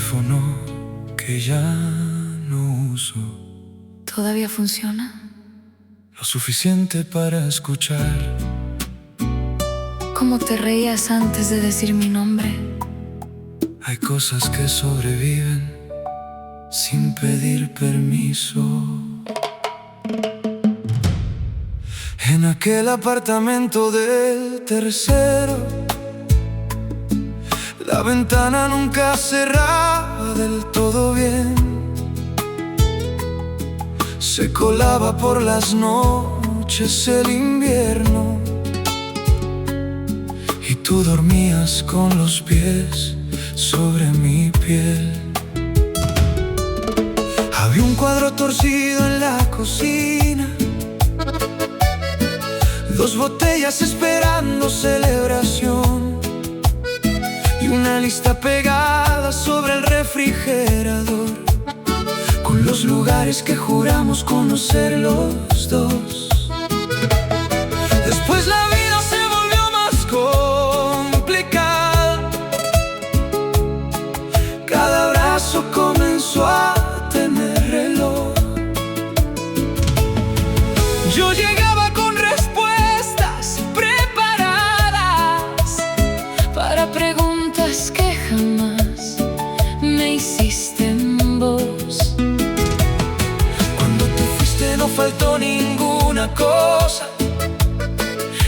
teléfono que ya no uso. ¿Todavía funciona? Lo suficiente para escuchar. ¿Cómo te reías antes de decir mi nombre? Hay cosas que sobreviven sin pedir permiso. En aquel apartamento del tercero, la ventana nunca cerraba del todo bien. Se colaba por las noches el invierno y tú dormías con los pies sobre mi piel. Había un cuadro torcido en la cocina, dos botellas esperando celebración y una lista pegada sobre el refrigerador, con los lugares que juramos conocer los dos. Después la vida se volvió más complicada. Cada abrazo comenzó a tener reloj. Yo llegaba con respuestas preparadas para preguntas que jamás me hiciste en voz. Cuando te fuiste no faltó ninguna cosa.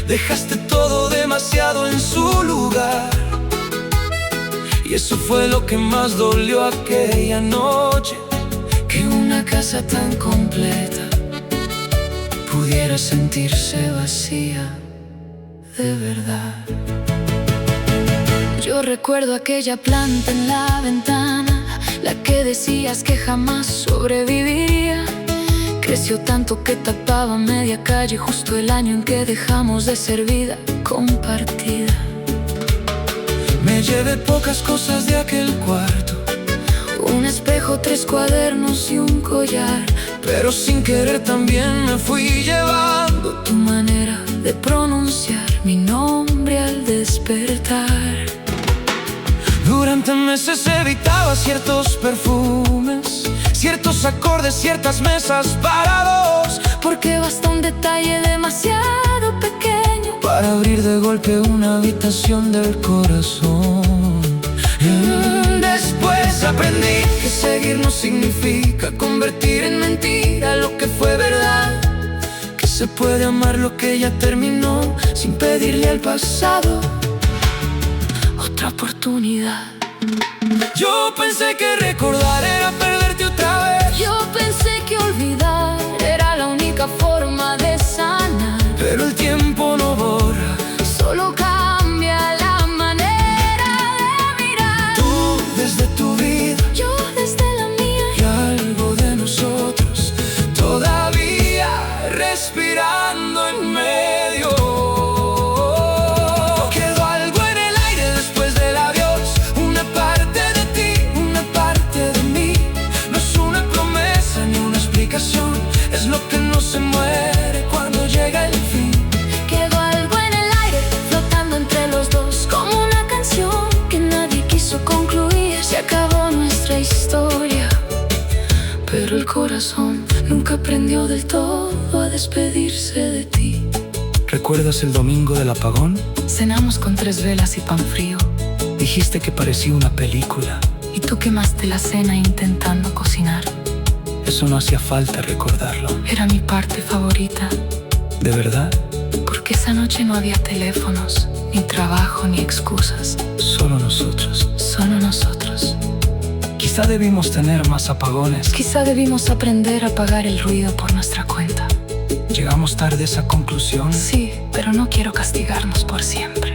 Dejaste todo demasiado en su lugar, y eso fue lo que más dolió aquella noche, que una casa tan completa pudiera sentirse vacía de verdad. Yo recuerdo aquella planta en la ventana, la que decías que jamás sobreviviría. Creció tanto que tapaba media calle, justo el año en que dejamos de ser vida compartida. Me llevé pocas cosas de aquel cuarto, un espejo, 3 cuadernos y un collar, pero sin querer también me fui llevando tu manera de pronunciar mi nombre al despertar. Durante meses evitaba ciertos perfumes, ciertos acordes, ciertas mesas para dos, porque basta un detalle demasiado pequeño para abrir de golpe una habitación del corazón. Después aprendí que seguir no significa convertir en mentira lo que fue verdad, que se puede amar lo que ya terminó sin pedirle al pasado otra oportunidad. Yo pensé que recordar era perderte otra vez. Yo pensé que olvidar era la única forma de sanar, pero el tiempo no borra, solo cambia la manera de mirar. Tú desde tu vida, yo desde la mía, y algo de nosotros todavía respirando en medio. Quedó algo en el aire después del adiós, una parte de ti, una parte de mí. No es una promesa ni una explicación, es lo que no se muere cuando llega el fin. Quedó algo en el aire, flotando entre los dos, como una canción que nadie quiso concluir. Se acabó nuestra historia, pero el corazón nunca aprendió del todo a despedirse de ti. ¿Recuerdas el domingo del apagón? Cenamos con 3 velas y pan frío. Dijiste que parecía una película, y tú quemaste la cena intentando cocinar. Eso no hacía falta recordarlo. Era mi parte favorita. ¿De verdad? Porque esa noche no había teléfonos, ni trabajo, ni excusas. Solo nosotros. Solo nosotros. Quizá debimos tener más apagones. Quizá debimos aprender a apagar el ruido por nuestra cuenta. ¿Llegamos tarde a esa conclusión? Sí, pero no quiero castigarnos por siempre.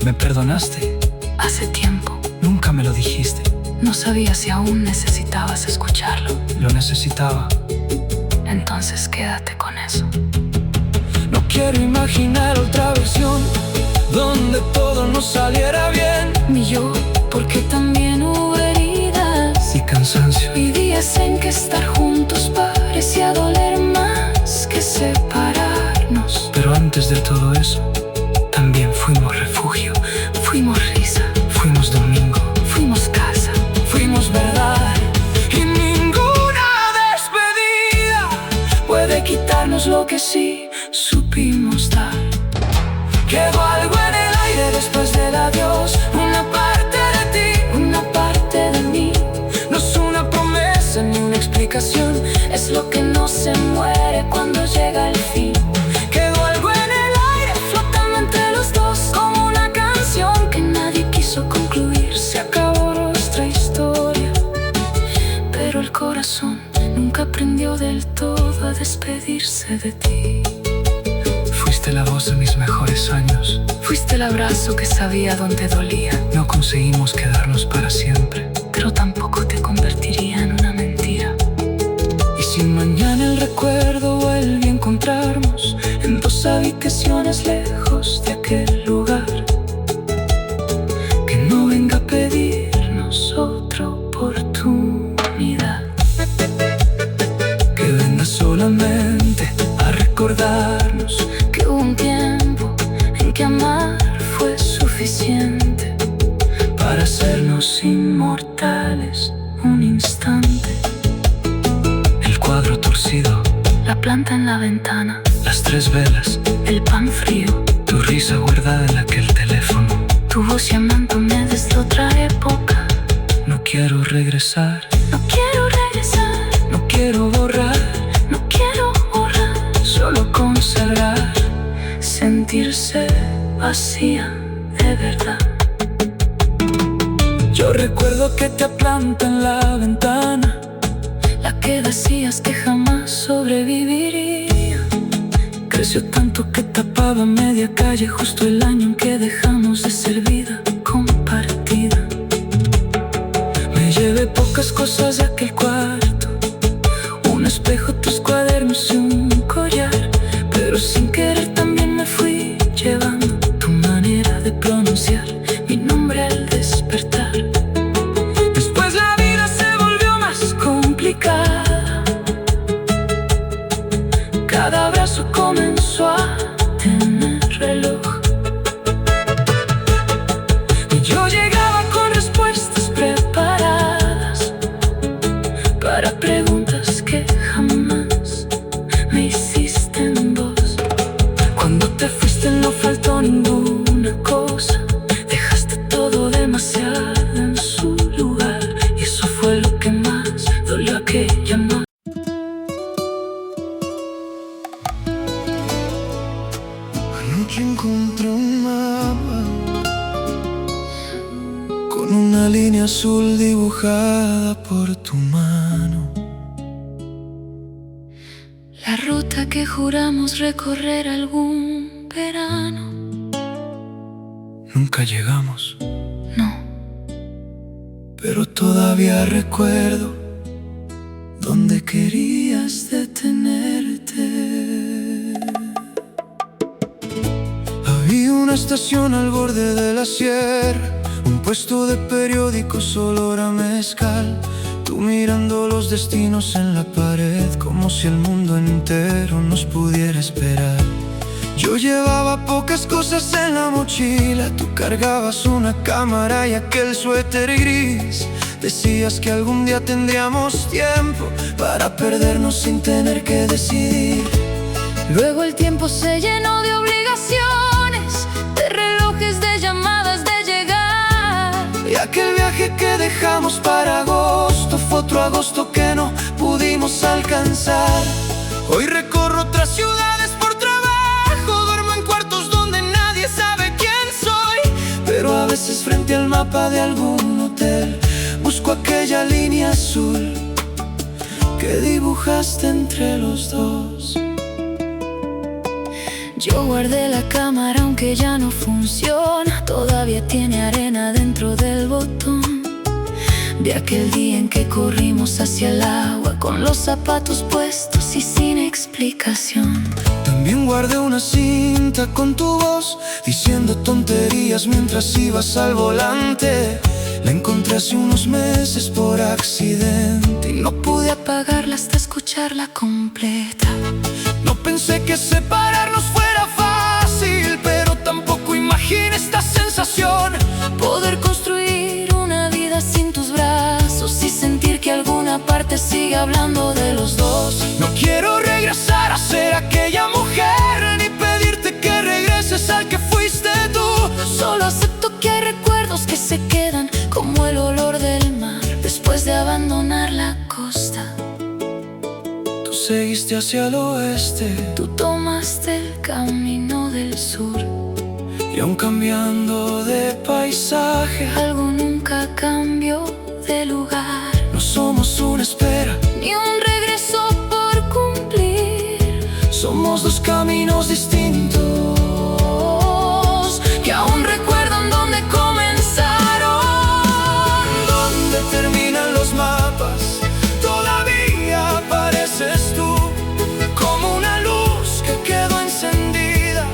¿Me perdonaste? Hace tiempo. Nunca me lo dijiste. No sabía si aún necesitabas escucharlo. Lo necesitaba. Entonces quédate con eso. No quiero imaginar otra versión donde todo no saliera bien. Ni yo, porque también hubo heridas y cansancio, y días en que estar juntos parecía doler más que separarnos. Pero antes de todo eso, también fuimos refugio, fuimos risa, fuimos domingo, fuimos casa, fuimos verano. lo que sí supimos dar. Quedó algo en el aire después del adiós, una parte de ti, una parte de mí. No es una promesa ni una explicación, es lo que no se muere cuando llega el fin. Quedó algo en el aire flotando entre los dos, como una canción que nadie quiso concluir. Se acabó nuestra historia, pero el corazón nunca aprendió del todo a despedirse de ti. Fuiste la voz de mis mejores años. Fuiste el abrazo que sabía dónde dolía. No conseguimos quedarnos para siempre, pero tampoco te convertiría en una mentira. Y si mañana el recuerdo vuelve a encontrarnos en dos habitaciones lejos de aquel lugar, que no venga a pedirnos otra oportunidad, que venga solamente a recordarnos que hubo un tiempo en que amar fue suficiente para hacernos inmortales un instante. El cuadro torcido, la planta en la ventana, las tres velas, el pan frío, tu risa guardada en aquel teléfono, tu voz llamándome desde otra época. No quiero regresar, no quiero regresar, no quiero borrar, no quiero borrar, solo conservar, sentirse vacía de verdad. Yo recuerdo que te planta en la ventana, la que decías que jamás sobreviviría. Creció tanto que tapaba media calle, justo el año en que dejamos de ser vida compartida. Me llevé pocas cosas de aquel cuarto, un espejo, tus cuadernos y un collar, pero sin querer también me fui llevando tu manera de pronunciar mi nombre al despertar. Después la vida se volvió más complicada, cada abrazo comenzó a tener reloj, y yo llegaba con respuestas preparadas para preguntas que jamás me hiciste en voz. Cuando te fuiste no faltó ninguna cosa, dejaste todo demasiado en su lugar, y eso fue lo que más dolió aquella noche. Anoche encontré un mapa con una línea azul dibujada por tu mano. La ruta que juramos recorrer algún verano. Nunca llegamos, No, pero todavía recuerdo dónde querías detenerte. Había una estación al borde de la sierra, un puesto de periódicos, olor a mezcal, tú mirando los destinos en la pared, como si el mundo entero nos pudiera esperar. Yo llevaba pocas cosas en la mochila, tú cargabas una cámara y aquel suéter gris. Decías que algún día tendríamos tiempo para perdernos sin tener que decidir. luego el tiempo se llenó de obligaciones, de relojes, de llamadas, de llegar. Y aquel viaje que dejamos para agosto fue otro agosto que no pudimos alcanzar. Hoy recorro otras ciudades por trabajo, duermo en cuartos donde nadie sabe quién soy, pero a veces frente al mapa de algún hotel busco aquella línea azul que dibujaste entre los dos. Yo guardé la cámara aunque ya no funciona, todavía tiene arena dentro del botón de aquel día en que corrimos hacia el agua con los zapatos puestos y sin explicación. También guardé una cinta con tu voz diciendo tonterías mientras ibas al volante. La encontré hace unos meses por accidente y no pude Apagarla hasta escucharla completa. No pensé que separarnos fuera fácil, pero tampoco imaginé esta sensación. Poder construir una vida sin tus brazos y sentir que alguna parte sigue hablando de los dos. No quiero regresar a ser aquella Tú seguiste hacia el oeste, Tú tomaste el camino del sur. y aun cambiando de paisaje, Algo nunca cambió de lugar, no somos una espera, ni un regreso por cumplir. somos dos caminos distintos Que aún recuerdan dónde comenzaron. donde terminan los mapas. Todavía apareces tú como una luz que quedó encendida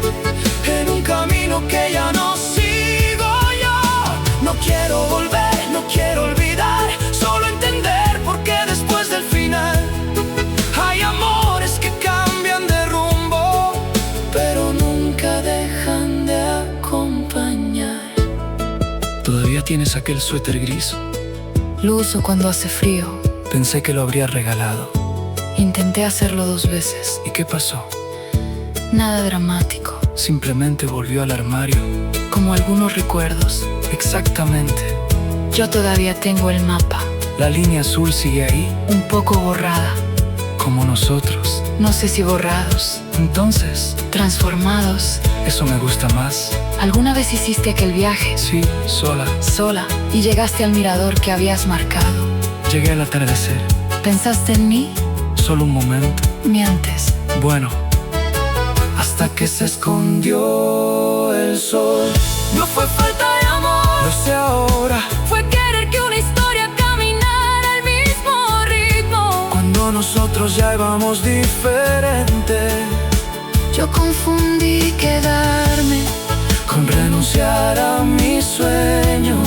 en un camino que ya no sigo yo. No quiero volver, no quiero olvidar, solo entender por qué después del final hay amores que cambian de rumbo, Pero nunca dejan de acompañar. ¿Todavía tienes aquel suéter gris? Lo uso cuando hace frío. Pensé que lo habría regalado. Intenté hacerlo 2 veces. ¿Y qué pasó? Nada dramático, Simplemente volvió al armario. como algunos recuerdos. Exactamente. Yo todavía tengo el mapa, La línea azul sigue ahí, un poco borrada. como nosotros. No sé si borrados, Entonces, transformados. eso me gusta más. ¿Alguna vez hiciste aquel viaje Sí, sola. sola y llegaste al mirador que habías marcado? Llegué al atardecer. ¿Pensaste en mí? Solo un momento. Mientes. Bueno, hasta que se escondió el sol. No fue falta de amor, Lo sé ahora, fue querer que una historia caminara al mismo ritmo. cuando nosotros ya íbamos diferente, Yo confundí quedarme con renunciar a mis sueños,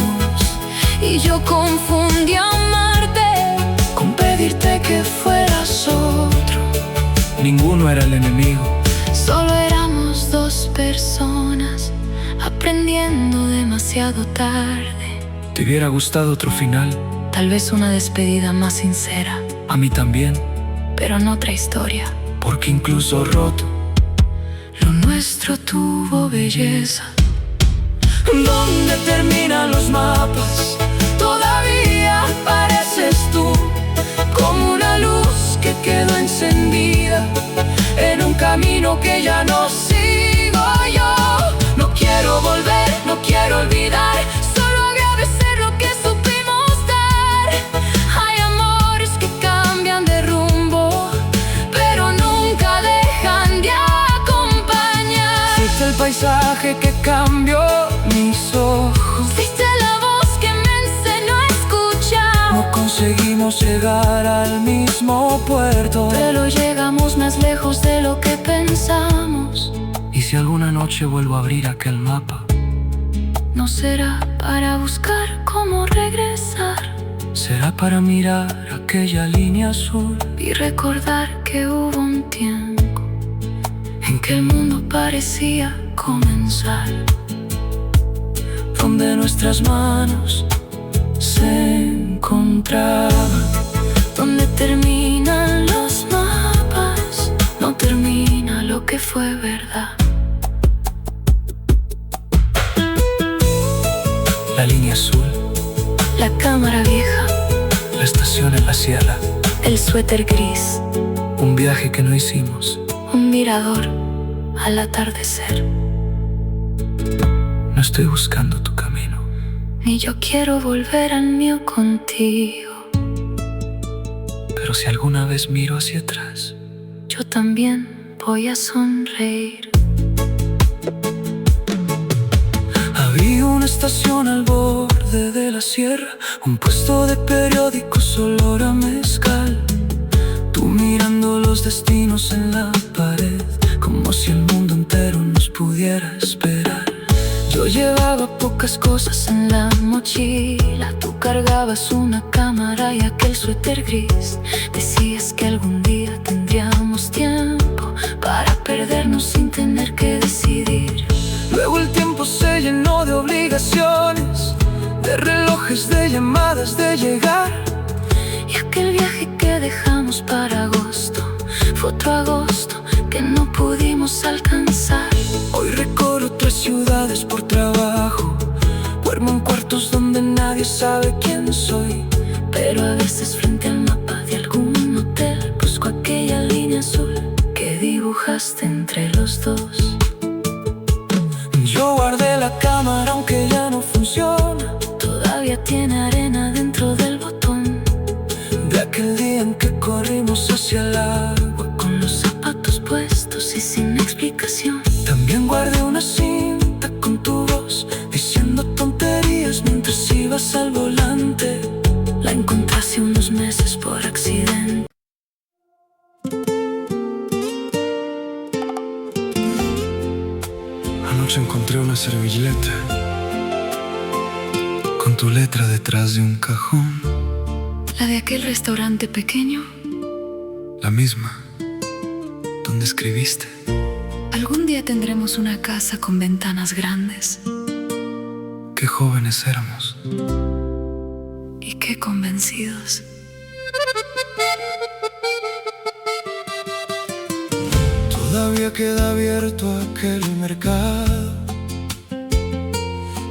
y yo confundí amarte con pedirte que fueras otro. ninguno era el enemigo. Solo éramos 2 personas aprendiendo demasiado tarde. ¿Te hubiera gustado otro final? Tal vez una despedida más sincera, A mí también, pero en otra historia. porque incluso roto. Lo nuestro tuvo belleza. Donde terminan los mapas, Todavía pareces tú como una luz que quedó encendida en un camino que ya no sigo yo. No quiero volver, no quiero olvidar, solo agradecer lo que supimos dar. Hay amores que cambian de rumbo, pero nunca dejan de acompañar. fuiste el paisaje que cambió mis ojos. Fuiste la voz que me enseñó a escuchar. No conseguimos llegar al mismo puerto, Pero llegamos más lejos de lo que pensamos. ¿Y si alguna noche vuelvo a abrir aquel mapa? No será para buscar cómo regresar Será para mirar aquella línea azul y recordar que hubo un tiempo en que el mundo parecía comenzar, donde nuestras manos se encontraban. donde terminan los mapas, no termina lo que fue verdad. La línea azul, La cámara vieja, la estación en la sierra, el suéter gris, un viaje que no hicimos. un mirador al atardecer. No estoy buscando tu camino. Ni yo quiero volver al mío contigo. Pero si alguna vez miro hacia atrás, Yo también voy a sonreír. Había una estación al borde de la sierra, un puesto de periódicos, olor a mezcal. Tú mirando los destinos en la pared, como si el mundo entero nos pudiera esperar. Yo llevaba pocas cosas en la mochila. Tú cargabas una cámara y aquel suéter gris. Decías que algún día tendríamos tiempo para perdernos sin tener que decidir. Luego el tiempo se llenó de obligaciones, de relojes, de llamadas, de llegar. Y aquel viaje que dejamos para agosto fue otro agosto que no pudimos alcanzar. Hoy recorro 3 ciudades por trabajo, duermo en cuartos donde nadie sabe quién soy. Pero a veces frente al mapa de algún hotel busco aquella dibujaste entre los dos. Yo guardé la cámara aunque ya no funciona. Todavía tiene arena dentro del botón De aquel día en que corrimos hacia el agua, con los zapatos puestos y sin explicación. también guardé una cinta con tu voz diciendo tonterías mientras ibas al volante. La encontré hace unos meses por accidente. Anoche encontré una servilleta con tu letra detrás de un cajón. La de aquel restaurante pequeño. La misma donde escribiste. Algún día tendremos una casa con ventanas grandes. Qué jóvenes éramos. Y qué convencidos. Todavía queda abierto aquel mercado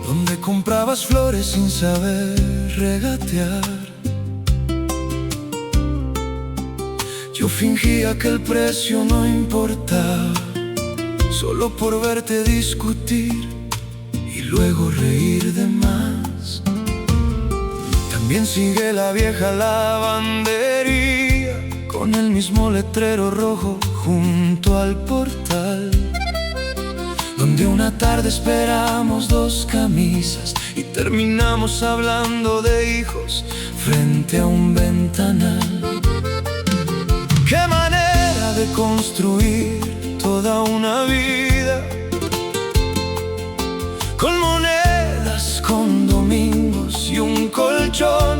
donde comprabas flores sin saber regatear. Yo fingía que el precio no importaba, solo por verte discutir y luego reír de más. También sigue la vieja lavandería con el mismo letrero rojo junto al portal, donde una tarde esperamos dos camisas y terminamos hablando de hijos frente a un ventanal. Qué manera de construir toda una vida, con monedas, con domingos y un colchón,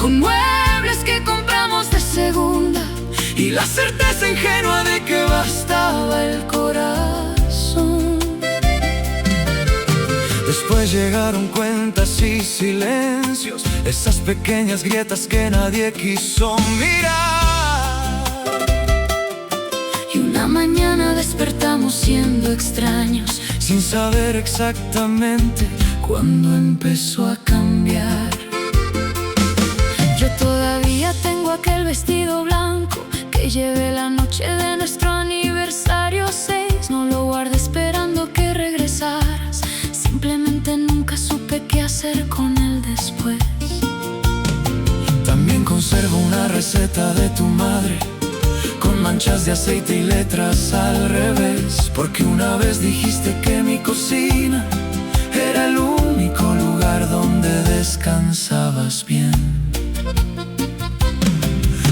Con muebles que compramos de segunda y la certeza ingenua de que bastaba el corazón. Después llegaron cuentas y silencios, esas pequeñas grietas que nadie quiso mirar. y una mañana despertamos siendo extraños, Sin saber exactamente cuándo empezó a cambiar. Yo todavía tengo aquel vestido blanco que llevé la noche de nuestro aniversario 6. No lo guardé esperando que regresaras, simplemente nunca supe qué hacer con él después. También conservo una receta de tu madre con manchas de aceite y letras al revés, porque una vez dijiste que mi cocina era el único lugar donde descansabas bien.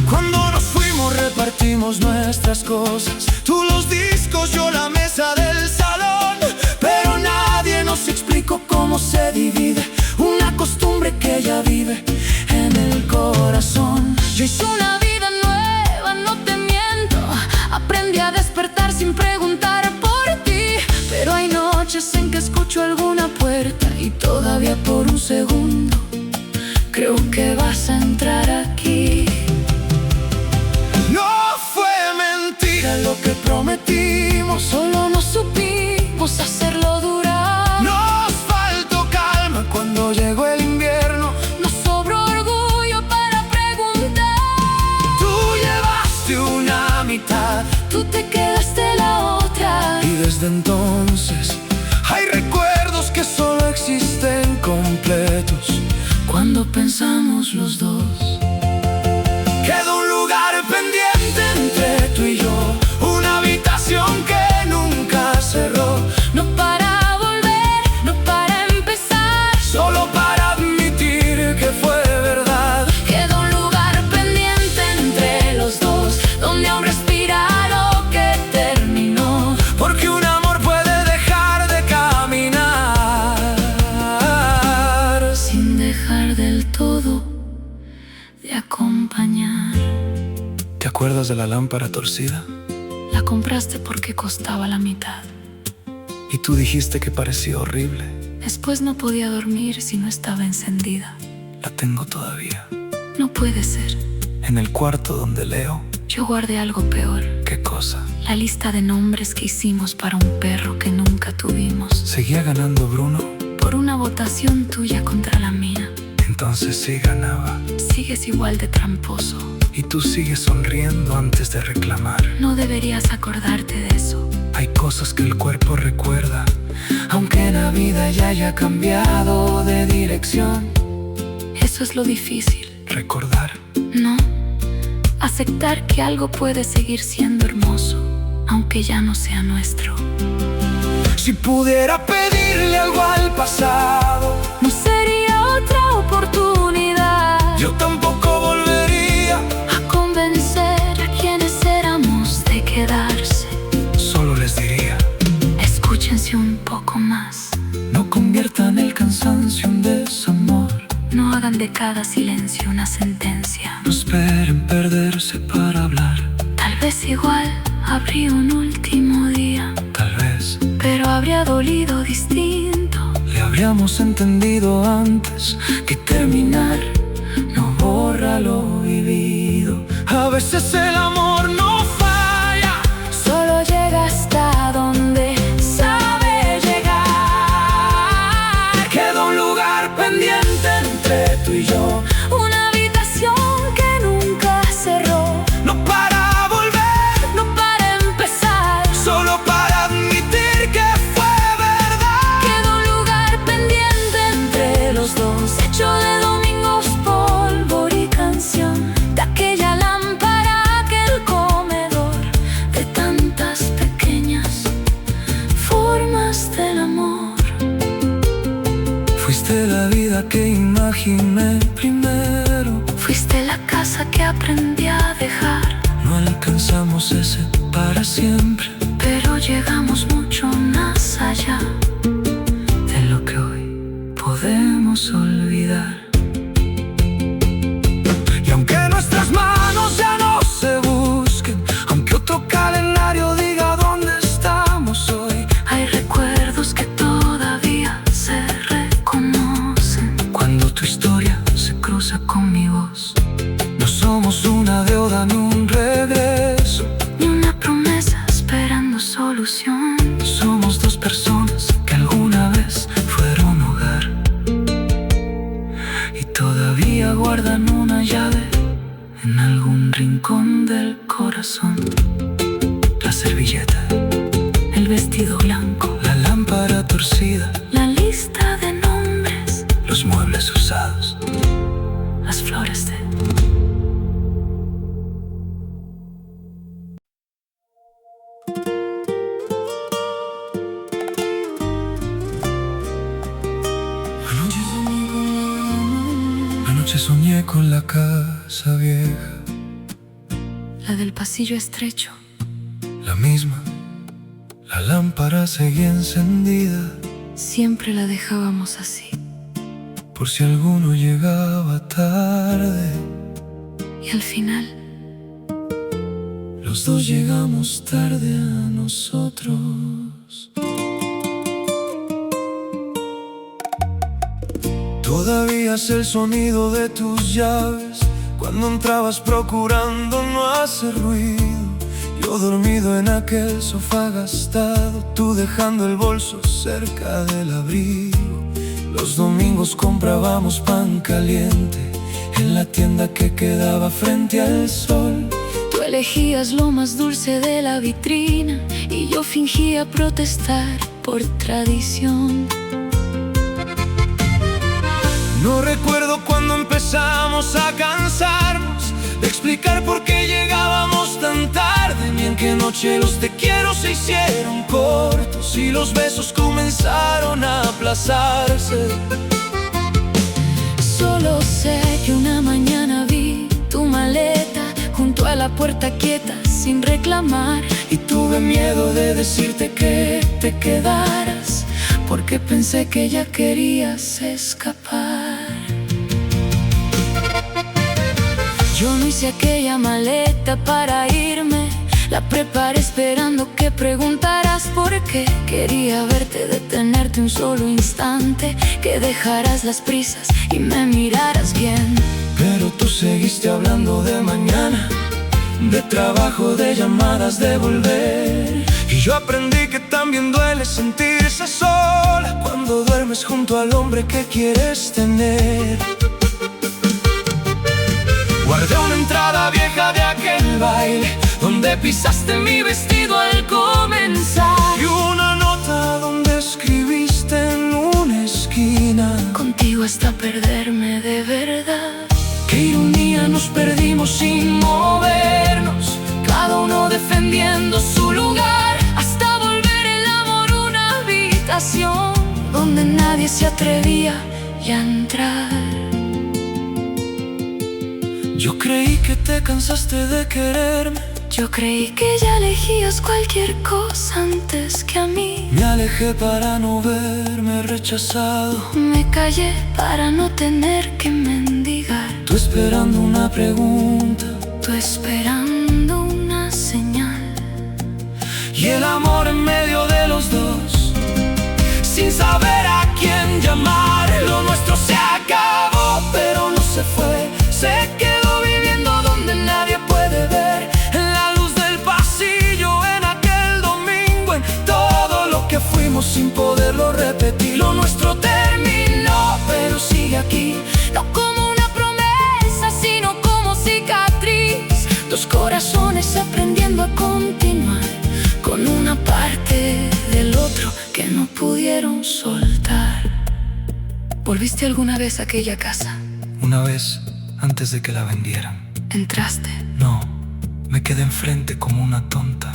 Cuando nos fuimos repartimos nuestras cosas, tú los discos, yo la mesa del salón, pero nadie nos explicó cómo se divide una costumbre que ya vive en el corazón. Yo hice una vida nueva, no te miento. Aprendí a despertar sin preguntar por ti, pero hay noches en que escucho alguna puerta y todavía por un segundo creo que vas a entrar aquí. No fue mentira lo que prometimos, Solo no supimos hacerlo durar. nos faltó calma cuando llegó el invierno. Nos sobró orgullo para preguntar. Tú llevaste una mitad Tú te quedaste la otra. y desde entonces hay recuerdos que solo existen completos Cuando pensamos los dos. Queda un lugar pendiente entre tú y yo, una habitación que nunca cerró, No para volver, no para empezar. solo para admitir que fue verdad. Queda un lugar pendiente entre los dos, donde aún respira lo que terminó. Porque un amor puede dejar de caminar Sin dejar del todo de acompañar. ¿Te acuerdas de la lámpara torcida? La compraste porque costaba la mitad. Y tú dijiste que parecía horrible. Después no podía dormir si no estaba encendida. La tengo todavía, No puede ser. en el cuarto donde leo. Yo guardé algo peor. ¿Qué cosa? La lista de nombres que hicimos para un perro que nunca tuvimos, ¿Seguía ganando Bruno? por una votación tuya contra la mía. Entonces sí ganaba. Sigues igual de tramposo. y tú sigues sonriendo antes de reclamar. No deberías acordarte de eso. Hay cosas que el cuerpo recuerda, aunque la vida ya haya cambiado de dirección. Eso es lo difícil. recordar. No, aceptar que algo puede seguir siendo hermoso, aunque ya no sea nuestro. Si pudiera pedirle algo al pasado, no sería otra oportunidad. yo tampoco volvería a convencer a quienes éramos de quedarse. Solo les diría: escúchense un poco más. no conviertan el cansancio en desamor. No hagan de cada silencio una sentencia. No esperen perderse para hablar. Tal vez igual habría un último día, Tal vez pero habría dolido distinto. le habríamos entendido antes que terminar no borra lo vivido. A veces el amor no falla, Solo llega hasta donde sabe llegar. queda un lugar pendiente entre tú y yo. Una habitación que nunca cerró, No para volver, no para empezar. solo para admitir que fue verdad. Queda un lugar pendiente entre los dos, hecho de domingos, polvo y canción, de aquella lámpara, aquel comedor, de tantas pequeñas formas del amor. Fuiste la vida que imaginé primero. Fuiste la casa que aprendí a dejar, No alcanzamos ese para siempre, pero llegamos mucho más allá de lo que hoy podemos olvidar. Y aunque nuestras manos ya no se busquen, aunque otro calendario diga dónde estamos hoy, hay recuerdos que todavía se reconocen. cuando tu historia se cruza con mi voz, no somos una deuda ni un regreso. Ni una promesa esperando solución. Somos dos personas que alguna vez fueron hogar y todavía guardan una llave en algún rincón del corazón. La servilleta, El vestido blanco, la lámpara torcida, la lista de nombres, los muebles usados. las flores de... Anoche soñé con la casa vieja, La del pasillo estrecho, la misma, la lámpara seguía encendida, siempre la dejábamos así. por si alguno llegaba tarde. Y al final, Los dos llegamos tarde a nosotros. Todavía es el sonido de tus llaves cuando entrabas procurando no hacer ruido. Yo dormido en aquel sofá gastado, tú dejando el bolso cerca del abrigo. Los domingos comprábamos pan caliente en la tienda que quedaba frente al sol. tú elegías lo más dulce de la vitrina y yo fingía protestar por tradición. No recuerdo cuando empezamos a cansarnos de explicar por qué llegábamos tan tarde, ni en qué noche los te quiero se hicieron cortos y los besos comenzaron a aplazarse. Solo sé que una mañana vi tu maleta junto a la puerta quieta sin reclamar. Y tuve miedo de decirte que te quedaras, porque pensé que ya querías escapar. Yo no hice aquella maleta para irme, la preparé esperando que preguntaras por qué. Quería verte, detenerte un solo instante, que dejaras las prisas y me miraras bien. Pero tú seguiste hablando de mañana, de trabajo, de llamadas, de volver. Y yo aprendí que también duele sentirse sola cuando duermes junto al hombre que quieres tener. Guardé una entrada vieja pisaste mi vestido al comenzar. Y una nota donde escribiste en una esquina: contigo hasta perderme de verdad. Qué ironía, nos perdimos sin movernos, cada uno defendiendo su lugar, hasta volver el amor una habitación donde nadie se atrevía ya a entrar. Yo creí que te cansaste de quererme, yo creí que ya elegías cualquier cosa antes que a mí. me alejé para no verme rechazado, Me callé para no tener que mendigar. tú esperando una pregunta, Tú esperando una señal. y el amor en medio de los dos, sin saber a quién llamar. Lo nuestro se acabó, pero no se fue, se quedó viviendo donde nadie puede ver, en la luz del pasillo, en aquel domingo, en todo lo que fuimos sin poderlo repetir. Lo nuestro terminó, pero sigue aquí, No como una promesa, sino como cicatriz. Dos corazones aprendiendo a continuar, con una parte del otro que no pudieron soltar. ¿Volviste alguna vez a aquella casa? Una vez, antes de que la vendieran. ¿Entraste? No, me quedé enfrente como una tonta.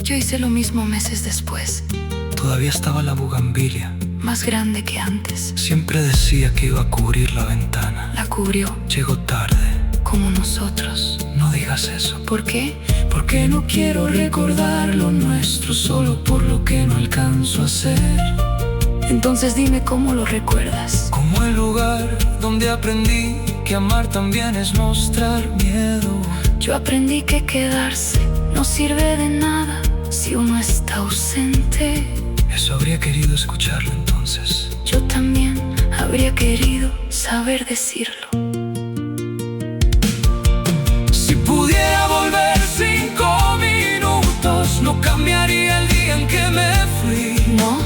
Yo hice lo mismo meses después, Todavía estaba la bugambilia. más grande que antes. Siempre decía que iba a cubrir la ventana. La cubrió, Llegó tarde. como nosotros. No digas eso. ¿Por qué? porque no quiero recordar lo nuestro solo por lo que no alcanzo a ser. Entonces dime cómo lo recuerdas. Como el lugar donde aprendí que amar también es mostrar miedo. Yo aprendí que quedarse no sirve de nada si uno está ausente. Eso habría querido escucharlo entonces. Yo también habría querido saber decirlo. Si pudiera volver 5 minutos, no cambiaría el día en que me fui. No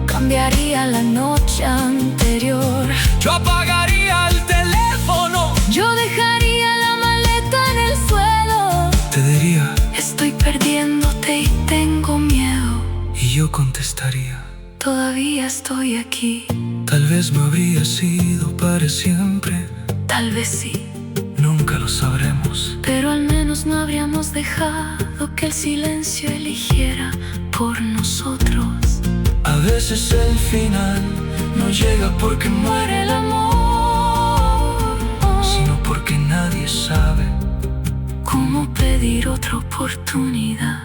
cambiaría la noche anterior. Yo apagaría el teléfono, Yo dejaría la maleta en el suelo. Te diría, Estoy perdiéndote y tengo miedo. y yo contestaría, Todavía estoy aquí. tal vez no habría sido para siempre. Tal vez sí, Nunca lo sabremos. pero al menos no habríamos dejado que el silencio eligiera por nosotros. a veces el final no llega porque muere el amor, Sino porque nadie sabe. ¿Cómo pedir otra oportunidad?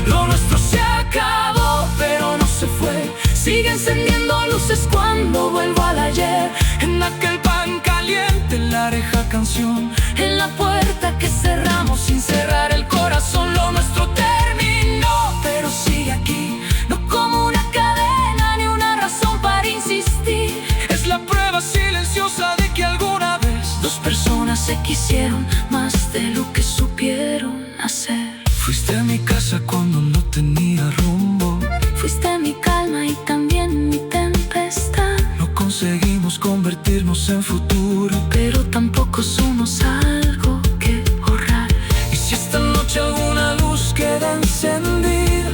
Lo nuestro se acabó, pero no se fue, sigue encendiendo luces cuando vuelvo al ayer, en aquel pan caliente, en la areja canción, En la puerta que cerramos sin cerrar el corazón. Lo nuestro terminó, pero sigue aquí, no como una cadena ni una razón para insistir. es la prueba silenciosa de que alguna vez Dos personas se quisieron más de lo que supieron hacer. Fuiste a mi casa cuando no tenía rumbo. Fuiste mi calma y también mi tempestad, No conseguimos convertirnos en futuro. pero tampoco somos algo que borrar. y si esta noche alguna luz queda encendida,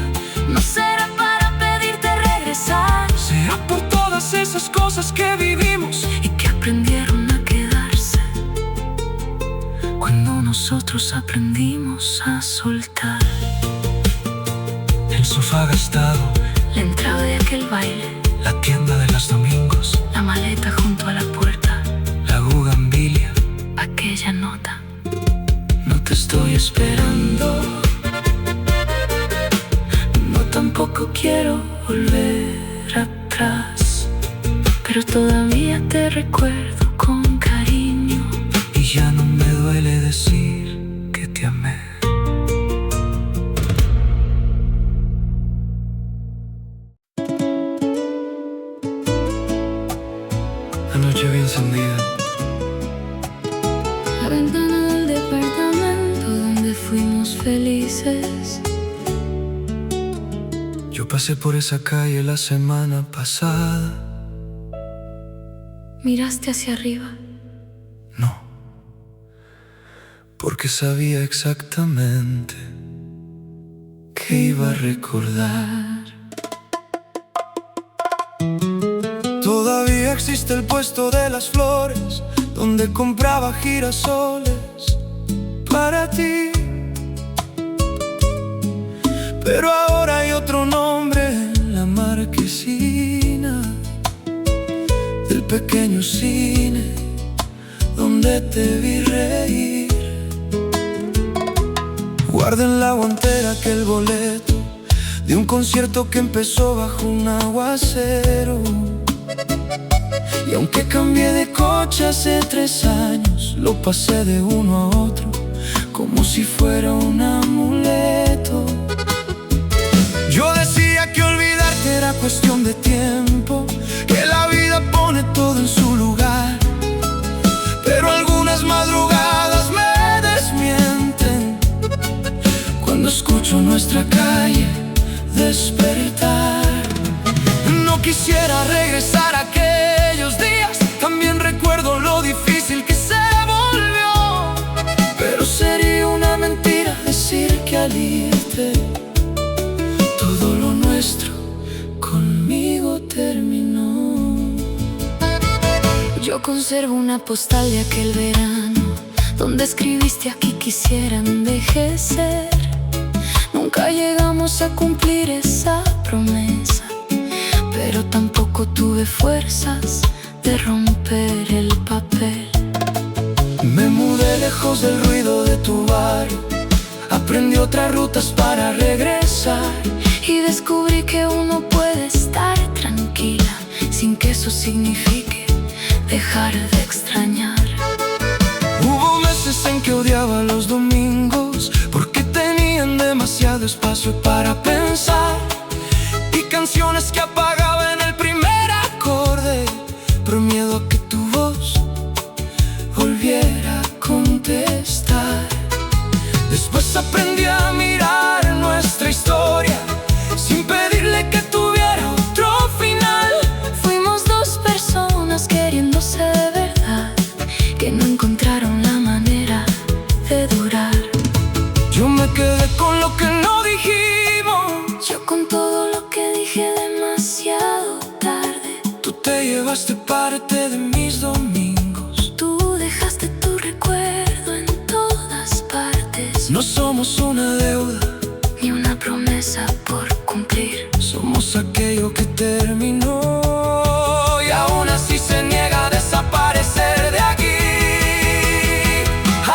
No será para pedirte regresar, será por todas esas cosas que vivimos y que aprendieron a quedarse cuando nosotros aprendimos a soltar. El sofá gastado, La entrada de aquel baile, la tienda de los domingos, la maleta junto a la puerta, la bugambilia. aquella nota. No te estoy esperando, No, tampoco quiero volver atrás, pero todavía te recuerdo con cariño. Y ya no me duele decir que te amé. La noche bien encendida, La ventana del departamento donde fuimos felices. yo pasé por esa calle la semana pasada. Miraste hacia arriba. No, porque sabía exactamente que iba a recordar. Todavía existe el puesto de las flores donde compraba girasoles para ti, pero ahora hay otro nombre en la marquesina del pequeño cine donde te vi reír. Guarda en la guantera aquel boleto de un concierto que empezó bajo un aguacero. Y aunque cambié de coche hace 3 años, lo pasé de uno a otro como si fuera un amuleto. Yo decía que olvidarte era cuestión de tiempo, que la vida pone todo en su lugar, pero algunas madrugadas me desmienten cuando escucho nuestra calle despertar. No quisiera regresar a aquellos días, también recuerdo lo difícil que se volvió, pero sería una mentira decir que al irte todo lo nuestro conmigo terminó. Yo conservo una postal de aquel verano donde escribiste: aquí quisiera envejecer. Nunca llegamos a cumplir esa promesa, pero tampoco tuve fuerzas de romper el papel. Me mudé lejos del ruido de tu barrio, aprendí otras rutas para regresar, Y descubrí que uno puede estar tranquila sin que eso signifique dejar de extrañar. Hubo meses en que odiaba los domingos porque tenían demasiado espacio para pensar, y canciones que apagaba en el primer acorde, por miedo a que tu voz volviera a contestar. Después aprendí a mirar nuestra historia sin pedirle que tuviera otro final. Fuimos 2 personas queriéndose de verdad, que no encontraron la manera de durar. Yo me quedé con lo que no dijimos, Yo con todo lo que dije demasiado tarde. tú te llevaste parte de mis domingos. Tú dejaste tu recuerdo en todas partes. No somos una deuda Ni una promesa por cumplir. somos aquello que terminó, y aún así se niega a desaparecer de aquí.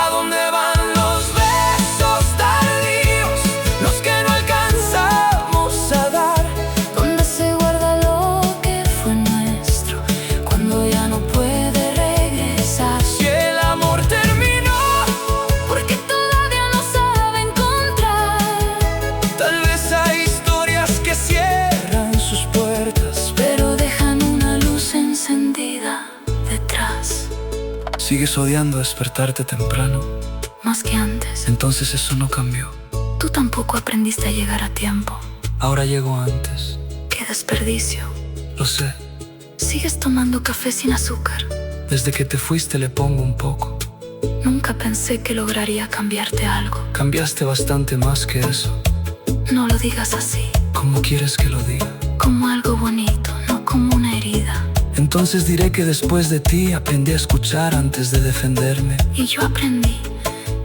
¿A dónde van los besos tardíos, los que no alcanzamos a dar? Donde se guarda lo que fue nuestro cuando ya no puede regresar. Si el amor terminó, Porque todavía no sabe encontrar, tal vez hay historias que cierran sus puertas, pero dejan una luz encendida detrás. sigues odiando despertarte temprano. Más que antes. Entonces eso no cambió. Tú tampoco aprendiste a llegar a tiempo. Ahora llego antes. Qué desperdicio. Lo sé. Sigues tomando café sin azúcar. Desde que te fuiste le pongo un poco. Nunca pensé que lograría cambiarte algo. Cambiaste bastante más que eso. No lo digas así, ¿Cómo quieres que lo diga? como algo bonito, no como una herida. Entonces diré que después de ti aprendí a escuchar antes de defenderme. Y yo aprendí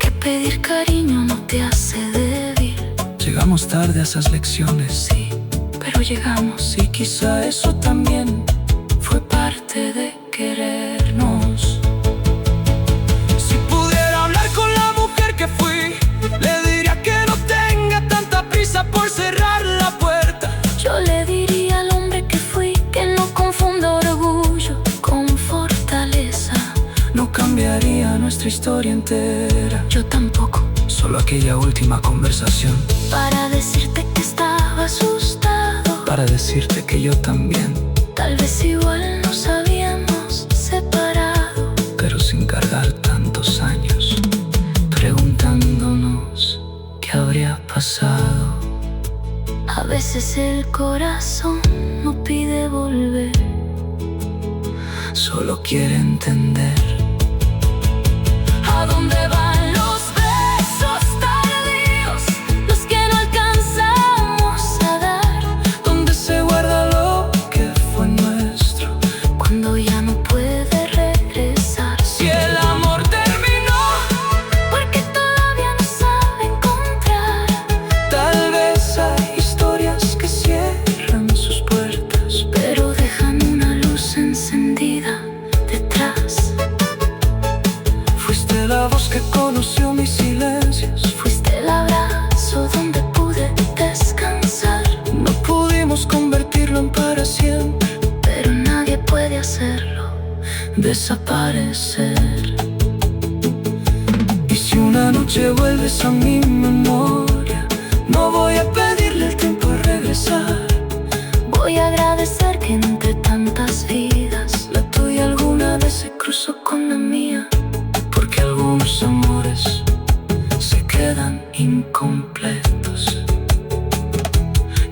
que pedir cariño no te hace débil. Llegamos tarde a esas lecciones. Sí, pero llegamos. Y quizá eso también fue parte de querernos. Si pudiera hablar con la mujer que fui, le diría que no tenga tanta prisa por cerrar la puerta. Yo le diría al hombre que fui que no confunda orgullo con fortaleza. No cambiaría nuestra historia entera, Yo tampoco. solo aquella última conversación, Para decirte que estaba asustado. para decirte que yo también, Tal vez igual nos habíamos separado, pero sin cargar tantos años, preguntándonos qué habría pasado. a veces el corazón no pide volver. Solo quiere entender. ¿A dónde van los silencios. Fuiste el abrazo donde pude descansar. No pudimos convertirlo en para siempre, pero nadie puede hacerlo desaparecer. Y si una noche vuelves a mi memoria, no voy a pedirle el tiempo a regresar. Voy a agradecer que entre tantas vidas la tuya alguna vez se cruzó con la mía, porque algunos amores se quedan incompletos,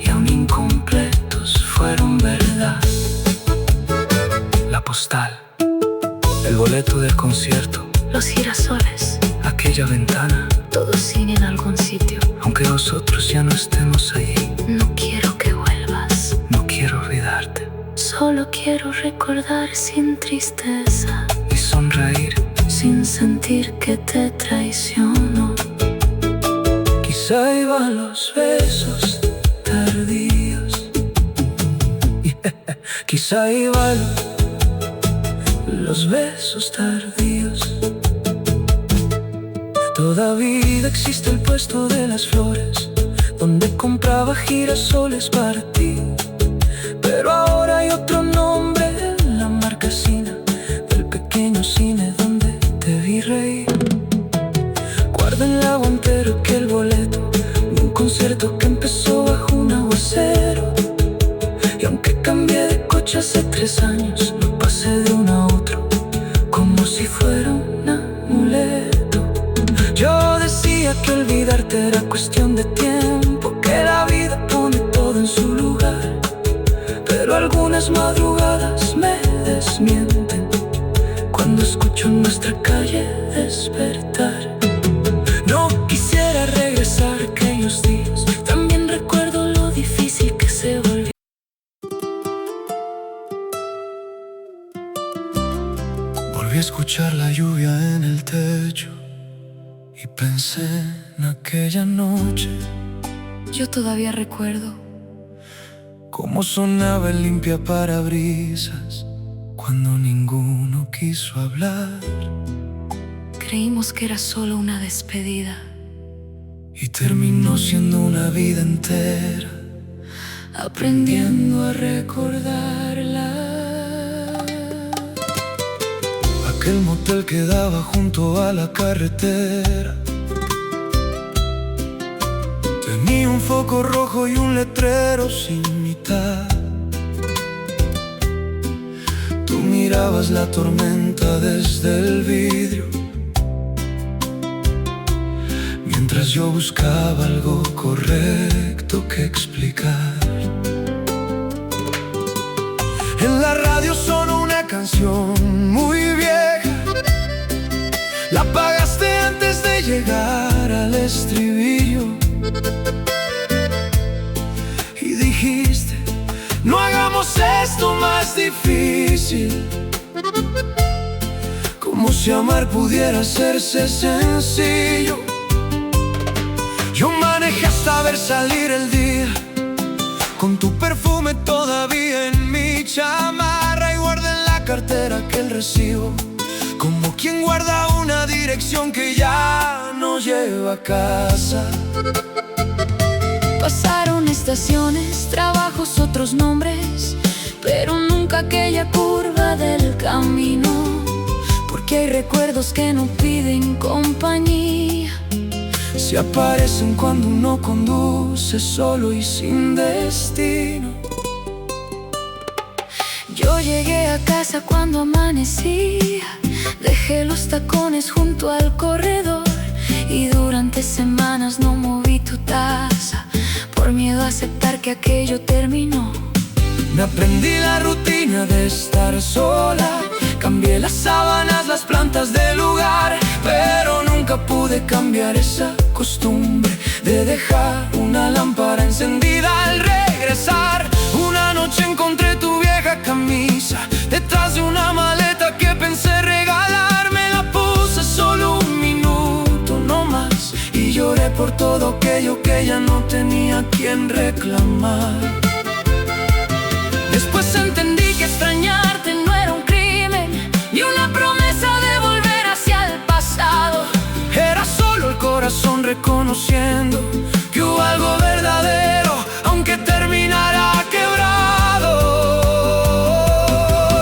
y aún incompletos fueron verdad. La postal, el boleto del concierto, los girasoles, aquella ventana, todo sigue en algún sitio. aunque nosotros ya no estemos allí. No quiero que vuelvas, No quiero olvidarte solo quiero recordar sin tristeza, y sonreír. sin sentir que te traiciono. Quizá iban los besos tardíos, quizá iban los besos tardíos. Todavía existe el puesto de las flores, donde compraba girasoles para ti. Pero ahora hay otro nombre en la marquesina del pequeño cine donde te vi reír. Guarda en la guantera aquel boleto de un concierto que empezó bajo un aguacero. Y aunque cambié de coche hace 3 años, lo pasé de uno a otro como si fuera un amuleto. Yo decía que olvidarte era cuestión de tiempo, que la vida pone todo en su lugar. Pero algunas madrugadas me desmienten cuando escucho en nuestra calle despertar. No quisiera regresar a aquellos días, también recuerdo lo difícil que se volvió. Volví a escuchar la lluvia en el techo y pensé en aquella noche. Yo todavía recuerdo Cómo sonaba el limpiaparabrisas cuando ninguno quiso hablar. creímos que era solo una despedida, Y terminó siendo una vida entera, aprendiendo a recordarla. Aquel motel quedaba junto a la carretera, tenía un foco rojo y un letrero sin mitad. Tú mirabas la tormenta desde el vidrio, mientras yo buscaba algo correcto que explicar. En la radio sonó una canción muy vieja, la apagaste antes de llegar al estribillo. Y dijiste, no hagamos esto más difícil, como si amar pudiera hacerse sencillo. Yo manejé hasta ver salir el día, con tu perfume todavía en mi chamarra, y guardé en la cartera aquel recibo, como quien guarda una dirección que ya no lleva a casa. pasaron estaciones, trabajos, otros nombres, pero nunca aquella curva del camino, porque hay recuerdos que no piden compañía. Se aparecen cuando uno conduce solo y sin destino. Yo llegué a casa cuando amanecía, dejé los tacones junto al corredor, y durante semanas no moví tu taza, por miedo a aceptar que aquello terminó. Me aprendí la rutina de estar sola, cambié las sábanas, las plantas del lugar, pero nunca pude cambiar esa costumbre de dejar una lámpara encendida al regresar. Una noche encontré tu vieja camisa detrás de una maleta que pensé regalar. Me la puse solo un minuto, no más, y lloré por todo aquello que ya no tenía a quien reclamar. Después entendí que extrañarte no era un crimen, ni una promesa de volver hacia el pasado. Era solo el corazón corazón reconociendo que hubo algo verdadero, aunque terminara quebrado.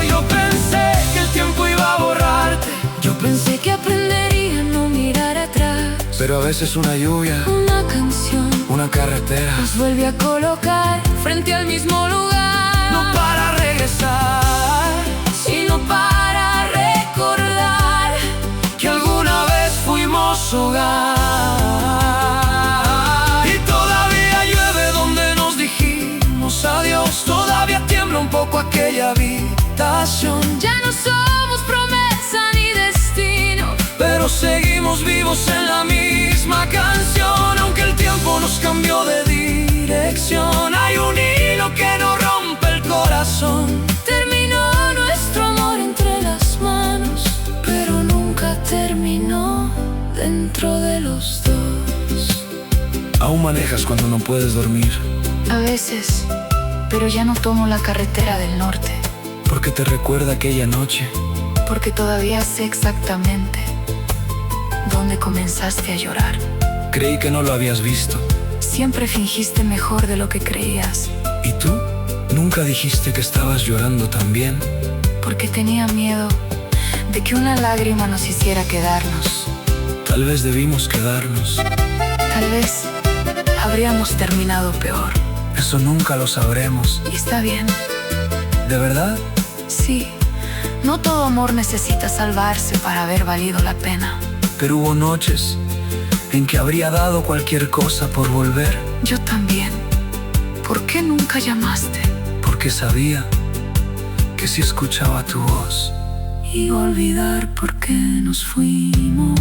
Yo pensé que el tiempo iba a borrarte, Yo pensé que aprendería a no mirar atrás, pero a veces una lluvia, una canción una carretera, nos vuelve a colocar frente al mismo lugar. no para regresar, sino para recordar que alguna vez fuimos hogar. Y todavía llueve donde nos dijimos adiós, todavía tiembla un poco aquella habitación. ya no somos promesa ni destino, Pero seguimos vivos en la misma canción. Aunque el tiempo nos cambió de dirección, hay un hilo que nos rompe el corazón. terminó nuestro amor entre las manos, pero nunca terminó dentro de los dos. Aún manejas cuando no puedes dormir, A veces, pero ya no tomo la carretera del norte, porque te recuerda aquella noche. porque todavía sé exactamente dónde comenzaste a llorar. Creí que no lo habías visto. Siempre fingiste mejor de lo que creías, ¿Y tú? ¿Nunca dijiste que estabas llorando también? porque tenía miedo de que una lágrima nos hiciera quedarnos. Tal vez debimos quedarnos. Tal vez habríamos terminado peor. Eso nunca lo sabremos. Y está bien. ¿De verdad? Sí, no todo amor necesita salvarse para haber valido la pena. Pero hubo noches en que habría dado cualquier cosa por volver, Yo también. ¿Por qué nunca llamaste? porque sabía que si escuchaba tu voz. Y olvidar por qué nos fuimos.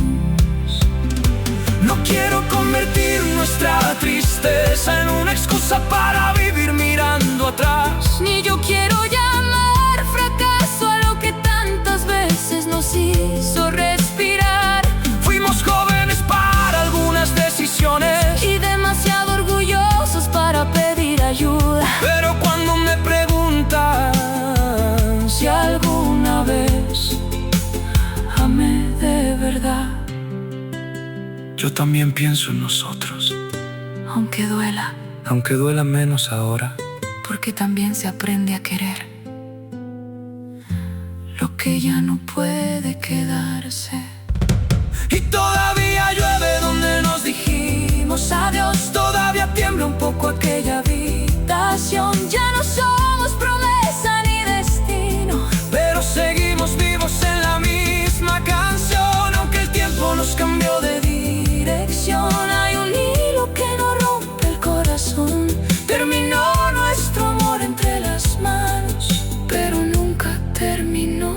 No quiero convertir nuestra tristeza en una excusa para vivir mirando atrás. Ni yo quiero llamar fracaso a lo que tantas veces nos hizo respirar. Fuimos jóvenes para algunas decisiones, Y demasiado orgullosos para pedir ayuda. pero cuando me preguntan Si alguna vez amé de verdad, yo también pienso en nosotros, aunque duela, aunque duela menos ahora. porque también se aprende a querer lo que ya no puede quedarse. Y todavía llueve donde nos dijimos adiós, todavía tiembla un poco aquella habitación. Ya no somos promesa ni destino, Pero seguimos vivos en la misma canción. Aunque el tiempo nos cambió de dirección, hay un hilo que nos rompe el corazón. terminó Nuestro amor entre las manos, pero nunca terminó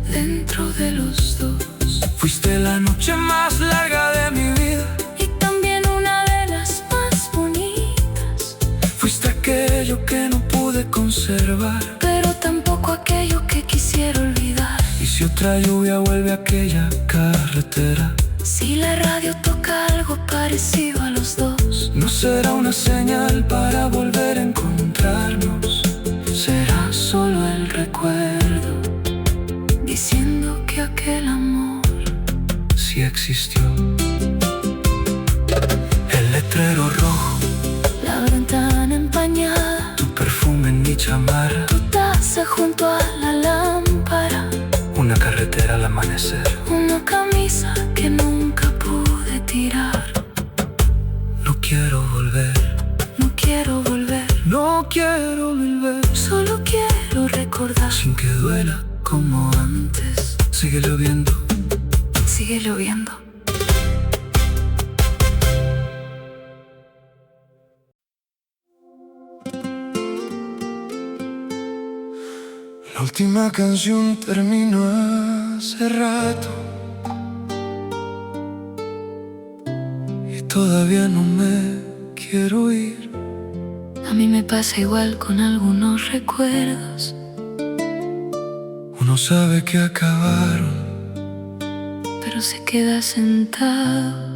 dentro de los dos. Fuiste la noche más larga de mi vida, Y también una de las más bonitas, fuiste aquello que no pude conservar. pero tampoco aquello que quisiera olvidar. Y si otra lluvia vuelve a aquella carretera, Si la radio toca algo parecido a los dos, no será una señal para volver a encontrarnos. será solo el recuerdo diciendo que aquel amor Si existió. El letrero rojo, la ventana empañada, tu perfume en mi chamarra, tu taza junto a la lámpara, una carretera al amanecer. una camisa que nunca pude tirar. No quiero volver, No quiero volver, no quiero volver, solo quiero recordar. sin que duela como antes. Sigue lloviendo, Sigue lloviendo. la última canción terminó hace rato y todavía no me quiero ir. A mí me pasa igual con algunos recuerdos. Uno sabe que acabaron, pero se queda sentado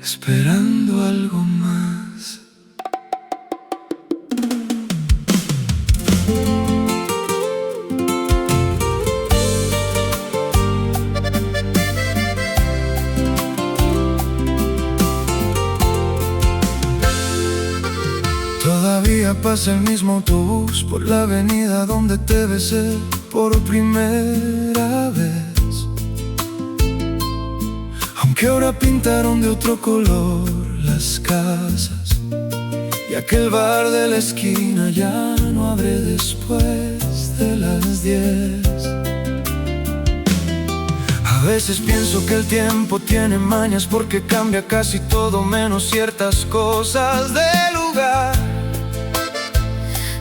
esperando algo más. día pasa el mismo autobús por la avenida donde te besé por primera vez. Aunque ahora pintaron de otro color las casas y aquel bar de la esquina ya no abre después de las 10. A veces pienso que el tiempo tiene mañas porque cambia casi todo menos ciertas cosas del lugar.